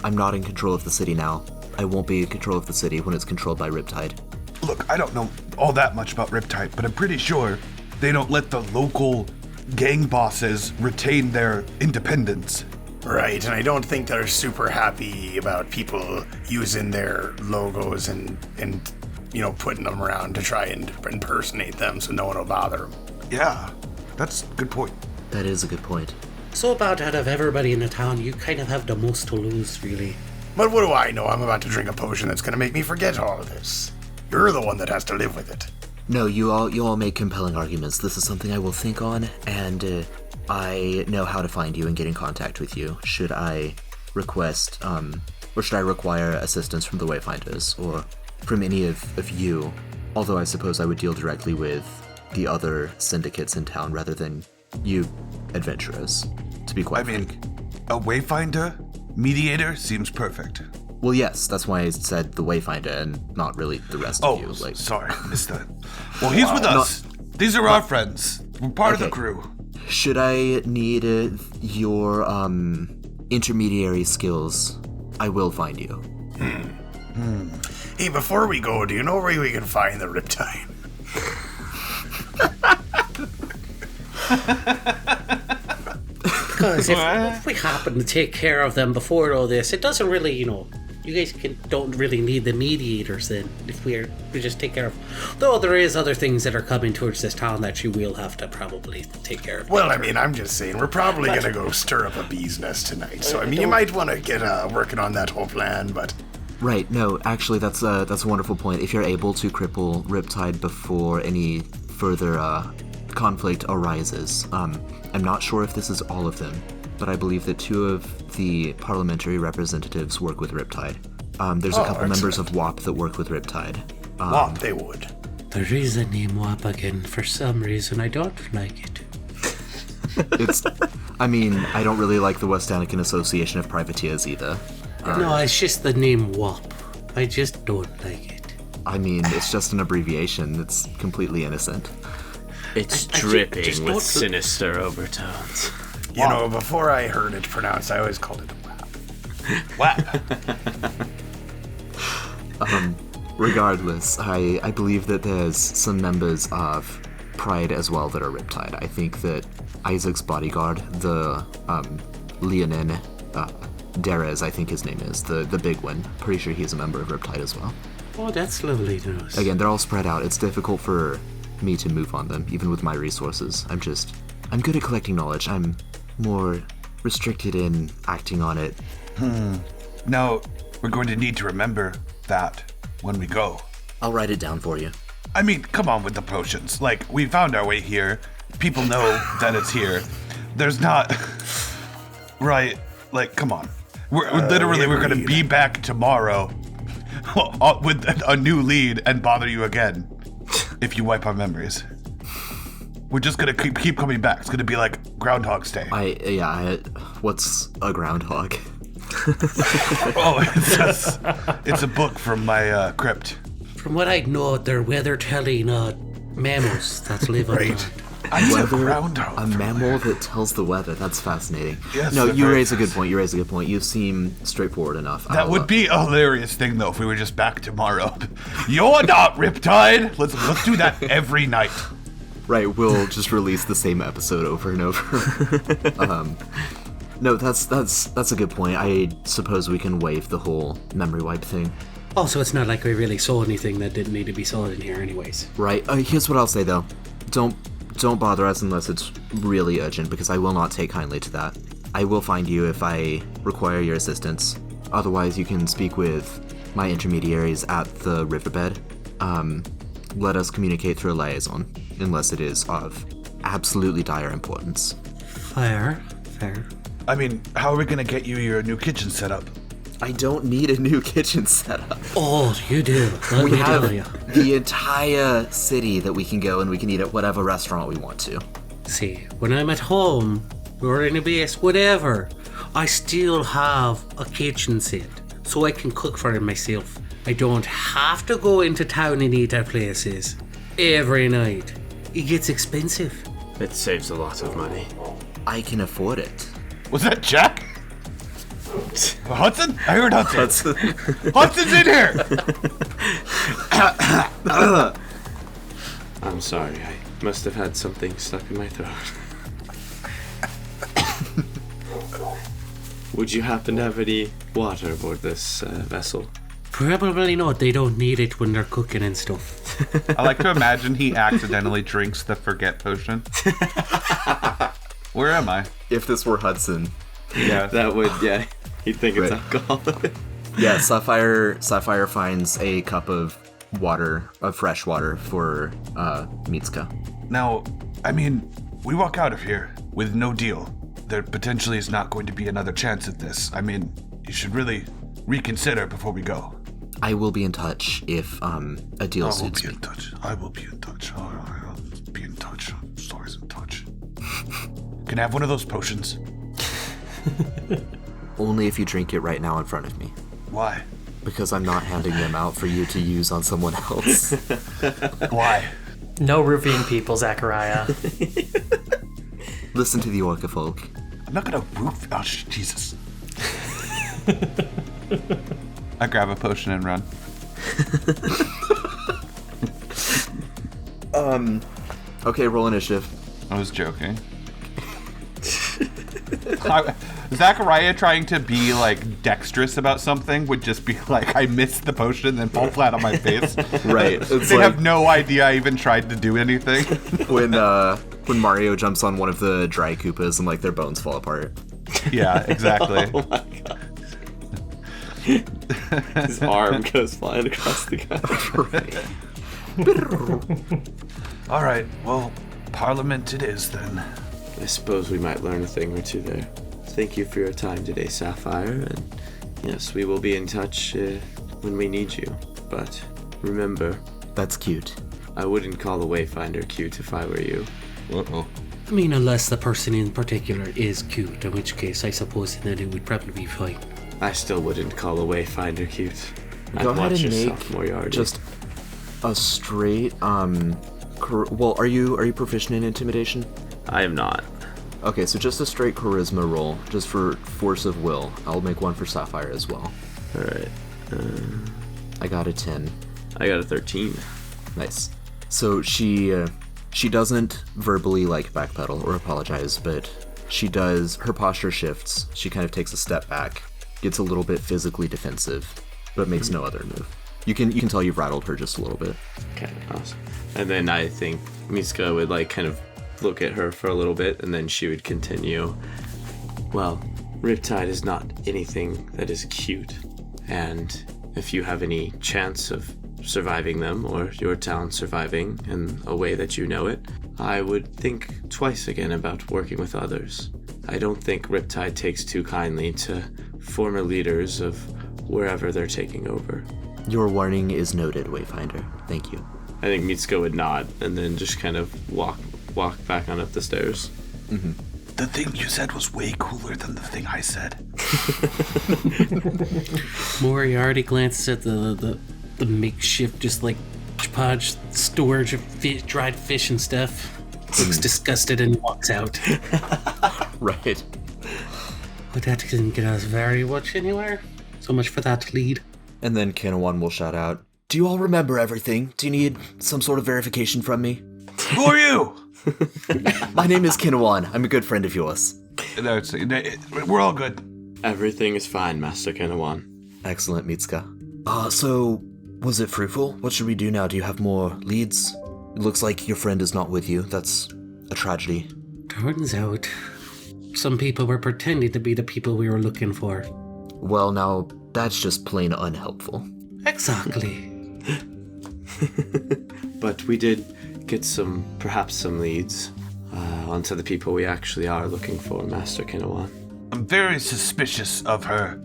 I'm not in control of the city now. I won't be in control of the city when it's controlled by Riptide. Look, I don't know all that much about Riptide, but I'm pretty sure they don't let the local gang bosses retain their independence. Right, and I don't think they're super happy about people using their logos and putting them around to try and impersonate them so no one will bother them. Yeah, that's a good point. That is a good point. So about out of everybody in the town, you kind of have the most to lose, really. But what do I know? I'm about to drink a potion that's going to make me forget all of this. You're the one that has to live with it. No, you all make compelling arguments. This is something I will think on, and I know how to find you and get in contact with you. Should I request, or should I require assistance from the Wayfinders, or from any of you? Although I suppose I would deal directly with the other syndicates in town rather than you adventurers, to be quite frank. A Wayfinder mediator seems perfect. Well, yes, that's why I said the Wayfinder and not really the rest of you. Sorry, missed that. Well, he's with us. These are our friends. We're part of the crew. Should I need your intermediary skills, I will find you. Hey, before we go, do you know where we can find the Riptide? Because if we happen to take care of them before all this, it doesn't really, you guys don't really need the mediators then, if we just take care of. Though there is other things that are coming towards this town that you will have to probably take care of. Well, I mean, I'm just saying, we're probably going to go stir up a bee's nest tonight. So, I mean, you might want to get working on that whole plan, but... Right, no, actually, that's a wonderful point. If you're able to cripple Riptide before any further conflict arises, I'm not sure if this is all of them, but I believe that 2 of the parliamentary representatives work with Riptide. There's a couple members of WAP that work with Riptide. WAP, they would. There is a name WAP again. For some reason, I don't like it. I don't really like the West Anakin Association of Privateers either. No, it's just the name WAP. I just don't like it. It's just an abbreviation. It's completely innocent. It's dripping with sinister overtones. You know, before I heard it pronounced, I always called it a WAP. Regardless, I believe that there's some members of Pride as well that are Riptide. I think that Isaac's bodyguard, the Leonin, Derez, I think his name is, the big one. Pretty sure he's a member of Riptide as well. Oh, that's lovely to know. Again, they're all spread out. It's difficult for me to move on them, even with my resources. I'm good at collecting knowledge. I'm more restricted in acting on it. No, we're going to need to remember that when we go. I'll write it down for you. Come on with the potions. We found our way here. People know that it's here. There's not... Right, come on. We're going to be back tomorrow with a new lead and bother you again if you wipe our memories. We're just going to keep coming back. It's going to be like Groundhog's Day. What's a groundhog? It's a book from my crypt. From what I know, they're weather-telling mammals that live on land. A mammal that tells the weather. That's fascinating. Yes, no, you raise a good point. You seem straightforward enough. That would be a hilarious thing, though, if we were just back tomorrow. You're not Riptide. Let's do that every night. Right, we'll just release the same episode over and over. No, that's a good point. I suppose we can waive the whole memory wipe thing. Also, it's not like we really saw anything that didn't need to be sold in here anyways. Right, here's what I'll say, though. Don't bother us unless it's really urgent, because I will not take kindly to that. I will find you if I require your assistance. Otherwise, you can speak with my intermediaries at the riverbed. Let us communicate through a liaison, unless it is of absolutely dire importance. Fair. How are we going to get you your new kitchen set up? I don't need a new kitchen setup. Oh, you do. We have the entire city that we can go and we can eat at whatever restaurant we want to. See, when I'm at home, or in a base, whatever, I still have a kitchen set, so I can cook for myself. I don't have to go into town and eat at places every night. It gets expensive. It saves a lot of money. I can afford it. Was that Jack? Hudson? I heard Hudson. Hudson's in here! I'm sorry, I must have had something stuck in my throat. Would you happen to have any water aboard this vessel? Probably not. They don't need it when they're cooking and stuff. I like to imagine he accidentally drinks the forget potion. Where am I? If this were Hudson. Yeah, that would, he'd think it's Right. alcohol. Yeah, Sapphire finds a cup of fresh water for Mitzka. Now, I mean, we walk out of here with no deal. There potentially is not going to be another chance at this. I mean, you should really reconsider before we go. I will be in touch if a deal suits me. I will be in touch. I'll be in touch. I'm always in touch. Can I have one of those potions? Only if you drink it right now in front of me. Why? Because I'm not handing them out for you to use on someone else. Why? No roofing people, Zachariah. Listen to the Orca folk. I'm not gonna roof. Oh, Jesus. I grab a potion and run. Okay, roll initiative. I was joking. Zachariah trying to be like dexterous about something would just be like, I missed the potion and then fall flat on my face. Right. They have no idea I even tried to do anything. When Mario jumps on one of the dry Koopas and like their bones fall apart. Yeah, exactly. Oh my god. His arm goes flying across the ground. All right, well, Parliament it is then. I suppose we might learn a thing or two there. Thank you for your time today, Sapphire, and yes, we will be in touch when we need you. But remember... That's cute. I wouldn't call a Wayfinder cute if I were you. Uh-oh. I mean, unless the person in particular is cute, in which case I suppose then it would probably be fine. I still wouldn't call a Wayfinder cute. Go I'd ahead watch and your make sophomore yardie. just a straight, well, are you proficient in intimidation? I am not. Okay, so just a straight charisma roll, just for force of will. I'll make one for Sapphire as well. Alright. I got a 10. I got a 13. Nice. So she doesn't verbally like backpedal or apologize, but she does, her posture shifts. She kind of takes a step back, gets a little bit physically defensive, but makes no other move. You can tell you've rattled her just a little bit. Okay, awesome. And then I think Mitzka would like kind of look at her for a little bit, and then she would continue. Well, Riptide is not anything that is cute, and if you have any chance of surviving them or your town surviving in a way that you know it, I would think twice again about working with others. I don't think Riptide takes too kindly to former leaders of wherever they're taking over. Your warning is noted, Wayfinder. Thank you. I think Mitzka would nod and then just kind of walk back on up the stairs. Mm-hmm. The thing you said was way cooler than the thing I said. Moriarty glances at the makeshift, just like hodgepodge storage of dried fish and stuff. Looks disgusted and walks out. Right. But that didn't get us very much anywhere. So much for that lead. And then Kenowan will shout out, "Do you all remember everything? Do you need some sort of verification from me?" Who are you? My name is Kenowan. I'm a good friend of yours. No, we're all good. Everything is fine, Master Kenowan. Excellent, Mitzka. So, was it fruitful? What should we do now? Do you have more leads? It looks like your friend is not with you. That's a tragedy. Turns out, some people were pretending to be the people we were looking for. Well, now, that's just plain unhelpful. Exactly. But we did get perhaps some leads onto the people we actually are looking for, Master Kenowan. I'm very suspicious of her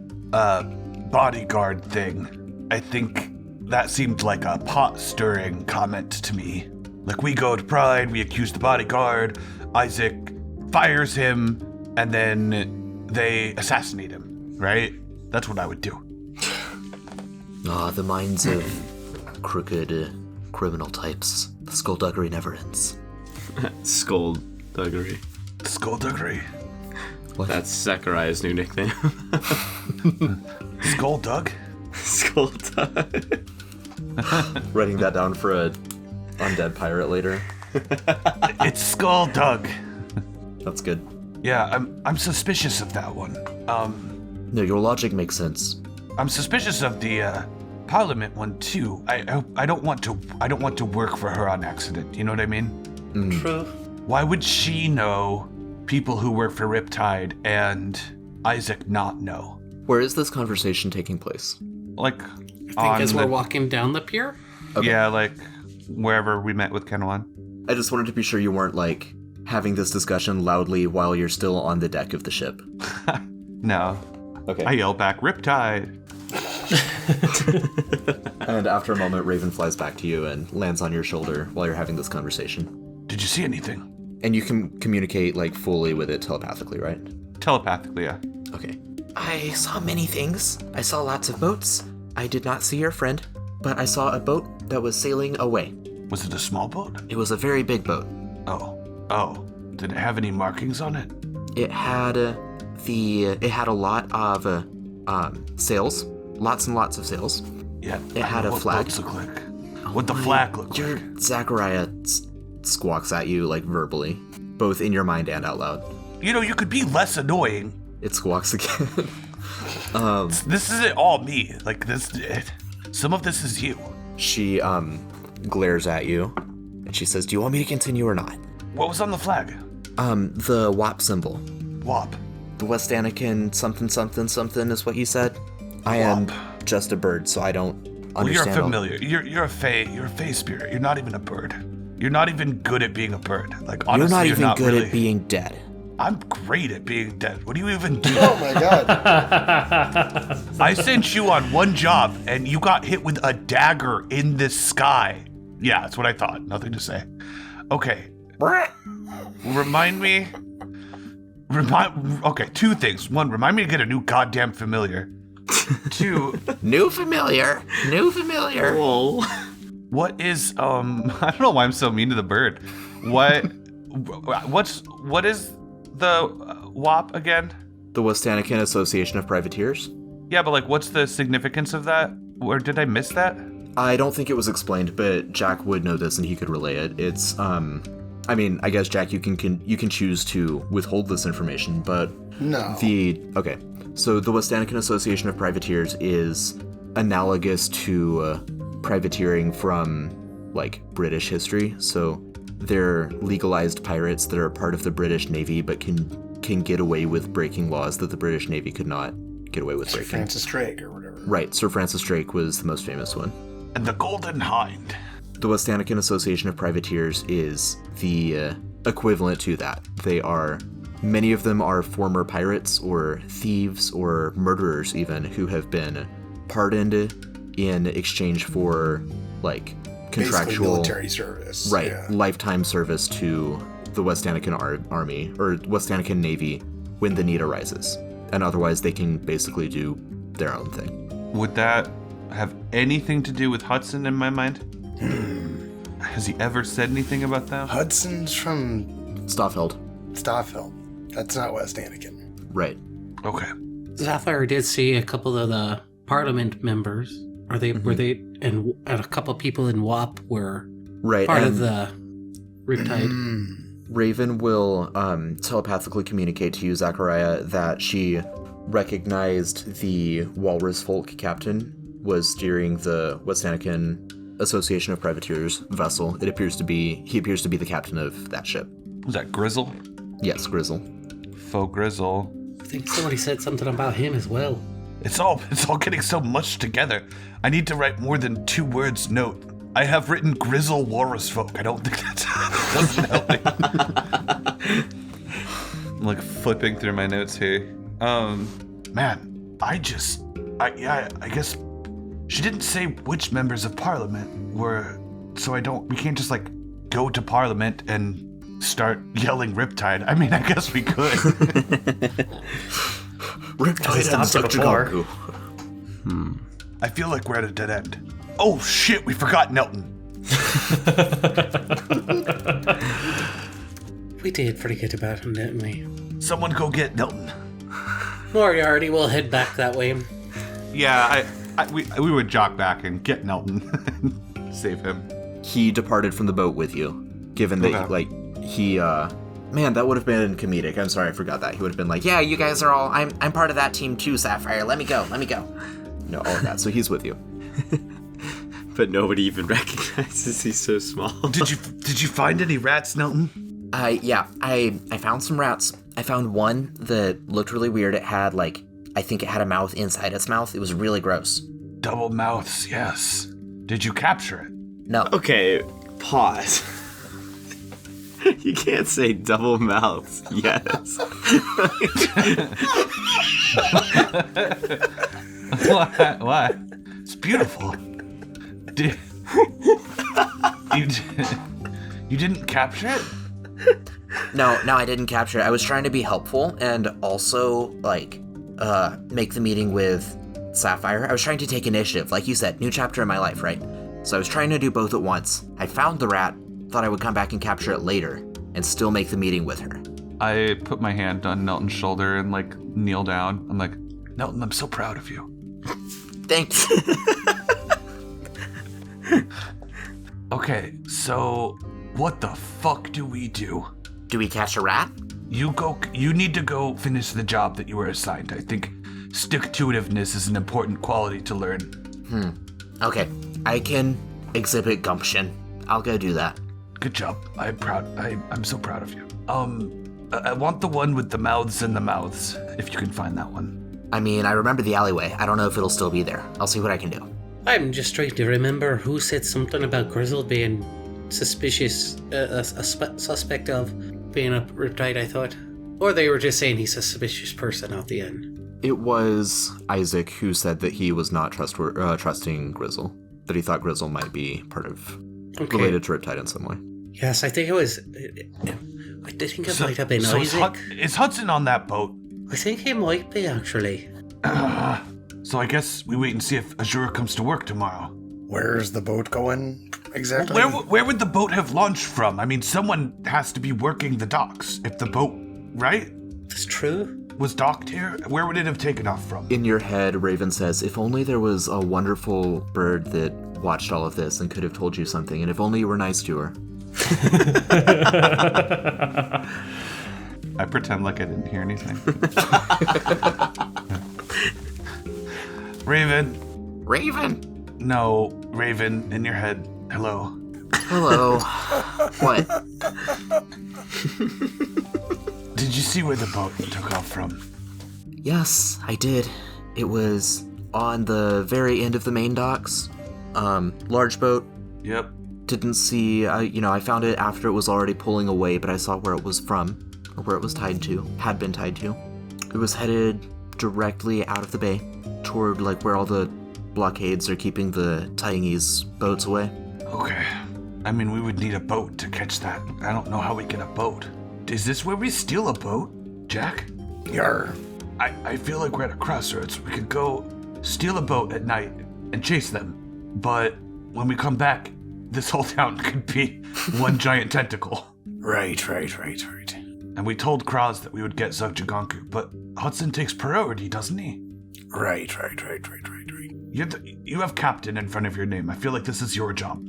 bodyguard thing. I think that seemed like a pot-stirring comment to me. Like, we go to Pride, we accuse the bodyguard, Isaac fires him, and then they assassinate him, right? That's what I would do. The minds of crooked criminal types. The skullduggery never ends. Skullduggery. Skullduggery. What? That's Zachariah's new nickname. Skulldug? Skulldug. Writing that down for a undead pirate later. It's Skulldug. That's good. Yeah, I'm suspicious of that one. No, your logic makes sense. I'm suspicious of the Parliament one too. I don't want to work for her on accident. You know what I mean? True. Why would she know people who work for Riptide and Isaac not know? Where is this conversation taking place? Like, I think as we're walking down the pier? Okay. Yeah, like wherever we met with Kenowan. I just wanted to be sure you weren't, like, having this discussion loudly while you're still on the deck of the ship. No. Okay. I yell back, Riptide. And after a moment, Raven flies back to you and lands on your shoulder while you're having this conversation. Did you see anything? And you can communicate, like, fully with it telepathically, right? Telepathically, yeah. Okay. I saw many things. I saw lots of boats. I did not see your friend, but I saw a boat that was sailing away. Was it a small boat? It was a very big boat. Oh. Did it have any markings on it? It had a lot of sails, lots and lots of sails. Yeah. It had a what flag. boats look like? What'd the flag look Your like? Zachariah squawks at you, like, verbally, both in your mind and out loud. You know, you could be less annoying. It squawks again. This isn't all me. Like, some of this is you. She, glares at you, and she says, do you want me to continue or not? What was on the flag? The WAP symbol. WAP. The West Anakin something is what you said. I am just a bird, so I don't Well, understand. you're familiar. You're a fae spirit. You're not even a bird. You're not even good at being a bird. Like, honestly, You're not even good really. at being dead. I'm great at being dead. What do you even do? Oh my god. I sent you on one job, and you got hit with a dagger in the sky. Yeah, that's what I thought. Nothing to say. Okay. Remind me. Okay, two things. One, remind me to get a new goddamn familiar. Two, New familiar. Whoa. What is, I don't know why I'm so mean to the bird. What is the WAP again? The West Anakin Association of Privateers? Yeah, but like, what's the significance of that? Or did I miss that? I don't think it was explained, but Jack would know this and he could relay it. It's, I mean, I guess, Jack, you can choose to withhold this information, but No. Okay, so the West Anakin Association of Privateers is analogous to privateering from, like, British history. So they're legalized pirates that are part of the British Navy, but can get away with breaking laws that the British Navy could not get away with Sir breaking. Francis Drake or whatever. Right, Sir Francis Drake was the most famous one. And the Golden Hind. The West Anakin Association of Privateers is the equivalent to that. Many of them are former pirates or thieves or murderers even who have been pardoned in exchange for, like, Basically contractual military service. right, Yeah. lifetime service to the West Anakin Army or West Anakin Navy when the need arises. And otherwise they can basically do their own thing. Would that have anything to do with Hudson in my mind? Has he ever said anything about that? Hudson's from Stoffeld. Stoffeld. That's not West Anakin. Right. Okay. Sapphire did see a couple of the Parliament members. Were they, and a couple of people in WAP were Right. part and of the Riptide. Raven will telepathically communicate to you, Zachariah, that she recognized the Walrus Folk captain was steering the West Anakin Association of Privateers vessel. He appears to be the captain of that ship. Was that Grizzle? Yes, Grizzle. Faux Grizzle. I think somebody said something about him as well. It's all getting so much together. I need to write more than 2 words note. I have written Grizzle Walrus Folk. I don't think that doesn't help me. I'm like flipping through my notes here. Man, I guess she didn't say which members of Parliament were, so we can't just like go to Parliament and start yelling Riptide. I mean, I guess we could. Riptide and stopped it before. Zugchagonku. I feel like we're at a dead end. Oh shit, we forgot Nelton. We did forget about him, didn't we? Someone go get Nelton. Moriarty will head back that way. Yeah, we would jock back and get Nelton. Save him. He departed from the boat with you, given that, Okay. man, that would have been comedic. I'm sorry, I forgot that. He would have been like, yeah, you guys are all, I'm part of that team too, Sapphire. Let me go. No, all of that. So he's with you. But nobody even recognizes he's so small. Did you find any rats, Nelton? Yeah, I found some rats. I found one that looked really weird. It had, like, I think it had a mouth inside its mouth. It was really gross. Double mouths, yes. Did you capture it? No. Okay, pause. You can't say double mouths. Yes. What? It's beautiful. You didn't capture it? No, I didn't capture it. I was trying to be helpful and also, make the meeting with Sapphire. I was trying to take initiative. Like you said, new chapter in my life, right? So I was trying to do both at once. I found the rat, thought I would come back and capture it later, and still make the meeting with her. I put my hand on Nelton's shoulder and, kneel down. I'm like, Nelton, I'm so proud of you. Thanks. Okay, so what the fuck do we do? Do we catch a rat? You need to go finish the job that you were assigned. I think stick-to-itiveness is an important quality to learn. Okay, I can exhibit gumption. I'll go do that. Good job. I'm so proud of you. I want the one with the mouths and the mouths, if you can find that one. I mean, I remember the alleyway. I don't know if it'll still be there. I'll see what I can do. I'm just trying to remember who said something about Grizzle being suspicious, suspect of being a riptide, I thought. Or they were just saying he's a suspicious person at the end. It was Isaac who said that he was not trusting Grizzle. That he thought Grizzle might be part of related to Riptide in some way. Yes, I think it was. I think it might have been Isaac. Is Hudson on that boat? I think he might be, actually. So I guess we wait and see if Azure comes to work tomorrow. Where's the boat going exactly? Where would the boat have launched from? I mean, someone has to be working the docks. If the boat, right? That's true. Was docked here? Where would it have taken off from? In your head, Raven says, if only there was a wonderful bird that watched all of this and could have told you something, and if only you were nice to her. I pretend like I didn't hear anything. Raven? No, Raven, in your head. Hello. Hello. What? Did you see where the boat took off from? Yes, I did. It was on the very end of the main docks. Large boat. Yep. Didn't see, I found it after it was already pulling away, but I saw where it was from, or where it was tied to, had been tied to. It was headed directly out of the bay, toward, where all the blockades are keeping the Taiwanese boats away. Okay. I mean, we would need a boat to catch that. I don't know how we get a boat. Is this where we steal a boat, Jack? Yarr. I feel like we're at a crossroads. We could go steal a boat at night and chase them. But when we come back, this whole town could be one giant tentacle. Right. And we told Kraz that we would get Zugjagonku, but Hudson takes priority, doesn't he? Right. You have captain in front of your name. I feel like this is your job.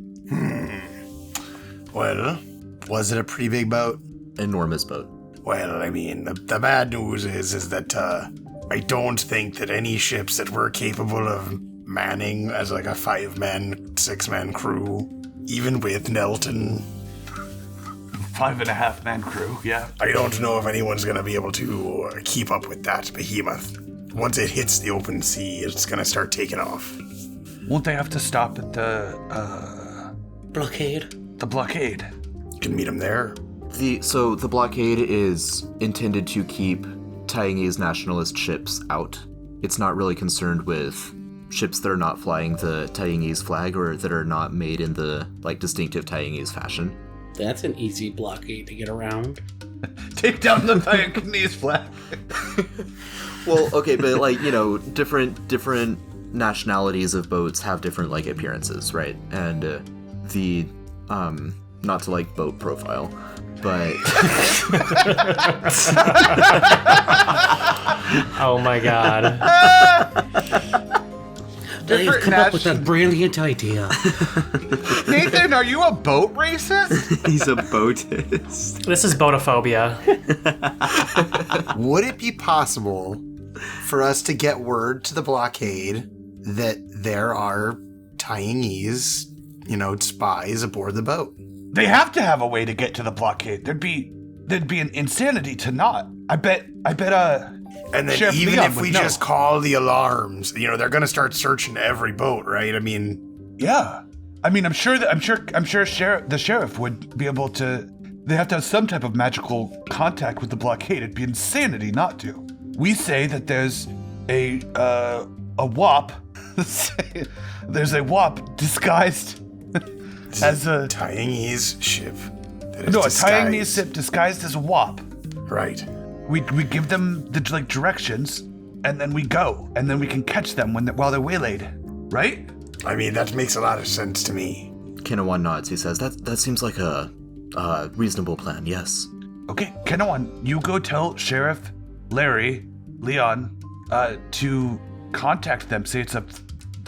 Well, was it a pretty big boat? Enormous boat. Well, I mean, the bad news is that I don't think that any ships that were capable of manning as a 5-man, 6-man crew, even with Nelton. 5.5-man crew, yeah. I don't know if anyone's going to be able to keep up with that behemoth. Once it hits the open sea, it's going to start taking off. Won't they have to stop at the Blockade. The blockade. You can meet them there. So the blockade is intended to keep Taiwanese nationalist ships out. It's not really concerned with ships that are not flying the Taiwanese flag or that are not made in the distinctive Taiwanese fashion. That's an easy blockade to get around. Take down the Taiwanese flag. Well, okay, but different nationalities of boats have different appearances, right? And the not to boat profile, but Oh my god. I've come up with a brilliant idea. Nathan, are you a boat racist? he's a boatist. This is boatophobia. Would it be possible for us to get word to the blockade that there are Taiwanese, spies aboard the boat? They have to have a way to get to the blockade. There'd be an insanity to not. I bet and then Sheriff even Leon if we would know. just call the alarms, they're going to start searching every boat, right? I mean, yeah. I mean, I'm sure the sheriff would be able to. They have to have some type of magical contact with the blockade. It'd be insanity not to. We say that there's a WAP. There's a WAP disguised as a Taiwanese ship. a Taiwanese ship disguised as a WAP. Right. We give them the directions, and then we go, and then we can catch them while they're waylaid, right? I mean, that makes a lot of sense to me. Kenowan nods. He says, that seems like a reasonable plan, yes. Okay, Kenowan, you go tell Sheriff Leon, to contact them.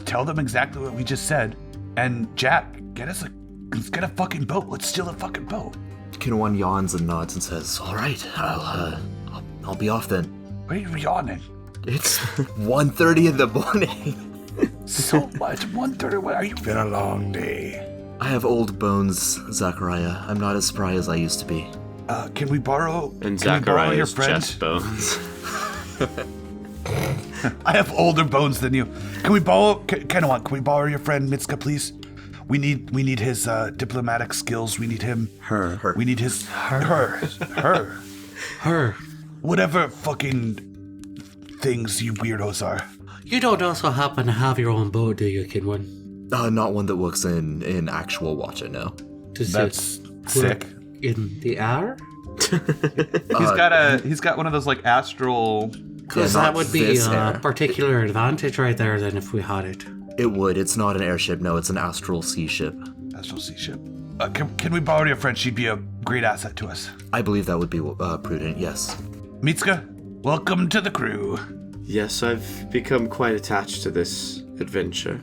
Tell them exactly what we just said. And Jack, let's get a fucking boat. Let's steal a fucking boat. Kenowan yawns and nods and says, all right, I'll be off then. Why are you yawning? It's 1:30 in the morning. So much. 1:30. What are you? It's been a long day. I have old bones, Zachariah. I'm not as spry as I used to be. Can we borrow? And can we borrow your Zachariah's friend? chest bones. I have older bones than you. Can we borrow, Kenowan? Can we borrow your friend Mitzka, please? We need his diplomatic skills. We need him. Her. We need his. Her. Whatever fucking things you weirdos are. You don't also happen to have your own boat, do you, Kinwan? Not one that works in actual water, no. Does That's it sick. work in the air? He's got one of those like astral. Because Yeah, that not would be this a air. particular advantage right there then if we had it. It would. It's not an airship, no. It's an astral sea ship. Astral sea ship. Can we borrow your friend? She'd be a great asset to us. I believe that would be prudent, yes. Mitzka, welcome to the crew. Yes, I've become quite attached to this adventure.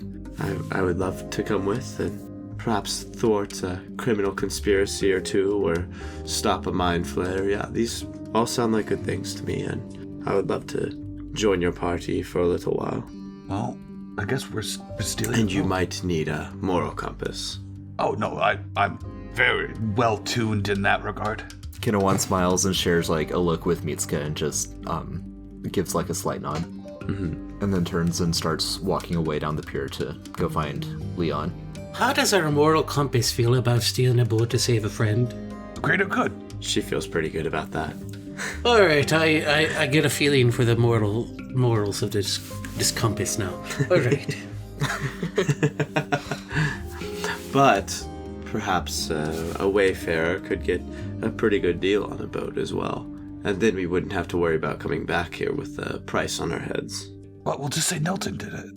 I would love to come with and perhaps thwart a criminal conspiracy or two or stop a mind flare. Yeah, these all sound like good things to me, and I would love to join your party for a little while. Well, I guess we're stealing. And you might need a moral compass. Oh no, I'm very well tuned in that regard. Kenowan smiles and shares like a look with Mitzka and just gives like a slight nod. Mm-hmm. And then turns and starts walking away down the pier to go find Leon. How does our moral compass feel about stealing a boat to save a friend? Great or good? She feels pretty good about that. Alright, I get a feeling for the morals of this compass now. Alright. But perhaps a wayfarer could get a pretty good deal on a boat as well. And then we wouldn't have to worry about coming back here with a price on our heads. Well, we'll just say Nelton did it.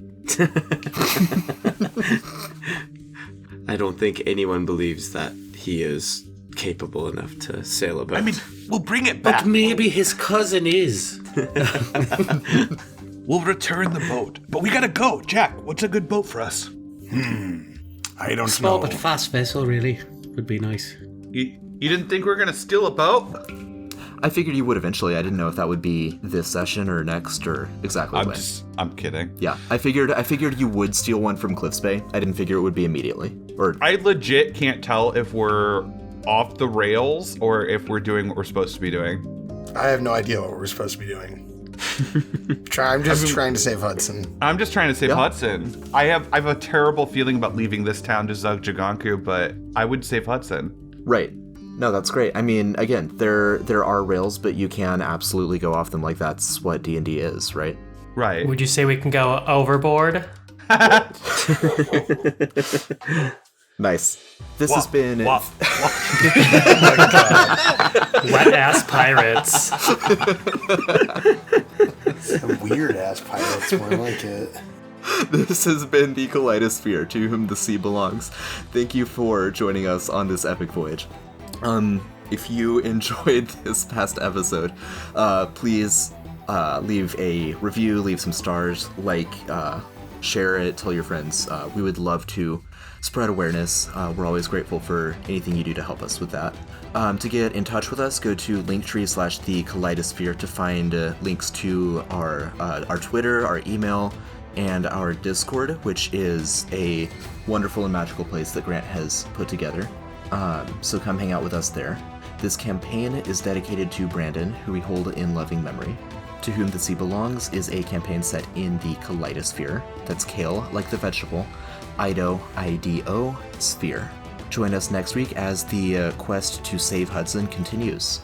I don't think anyone believes that he is capable enough to sail a boat. I mean, we'll bring it back. But maybe his cousin is. We'll return the boat. But we gotta go. Jack, what's a good boat for us? I don't Small know. but fast vessel, really. Would be nice. You didn't think we were gonna steal a boat? I figured you would eventually. I didn't know if that would be this session or next or exactly when. I'm kidding. Yeah, I figured you would steal one from Cliffsbay. I didn't figure it would be immediately. Or I legit can't tell if we're off the rails or if we're doing what we're supposed to be doing. I have no idea what we're supposed to be doing. I'm just trying to save Hudson. I'm just trying to save Hudson. I have a terrible feeling about leaving this town to Zugjaganku, but I would save Hudson. right. No, that's great. I mean, again, there are rails, but you can absolutely go off them. Like that's what D&D is, right? Right. Would you say we can go overboard? Nice. This has been Wet ass pirates. Some weird ass pirates, more like it. This has been the Kaleidosphere, to whom the sea belongs. Thank you for joining us on this epic voyage. If you enjoyed this past episode, please leave a review, leave some stars, share it, tell your friends. We would love to spread awareness. We're always grateful for anything you do to help us with that. To get in touch with us, go to linktree/the Kaleidosphere to find links to our Twitter, our email, and our Discord, which is a wonderful and magical place that Grant has put together. So come hang out with us there. This campaign is dedicated to Brandon, who we hold in loving memory. To Whom the Sea Belongs is a campaign set in the Kaleidosphere. That's kale, like the vegetable, Ido, Sphere. Join us next week as the quest to save Hudson continues.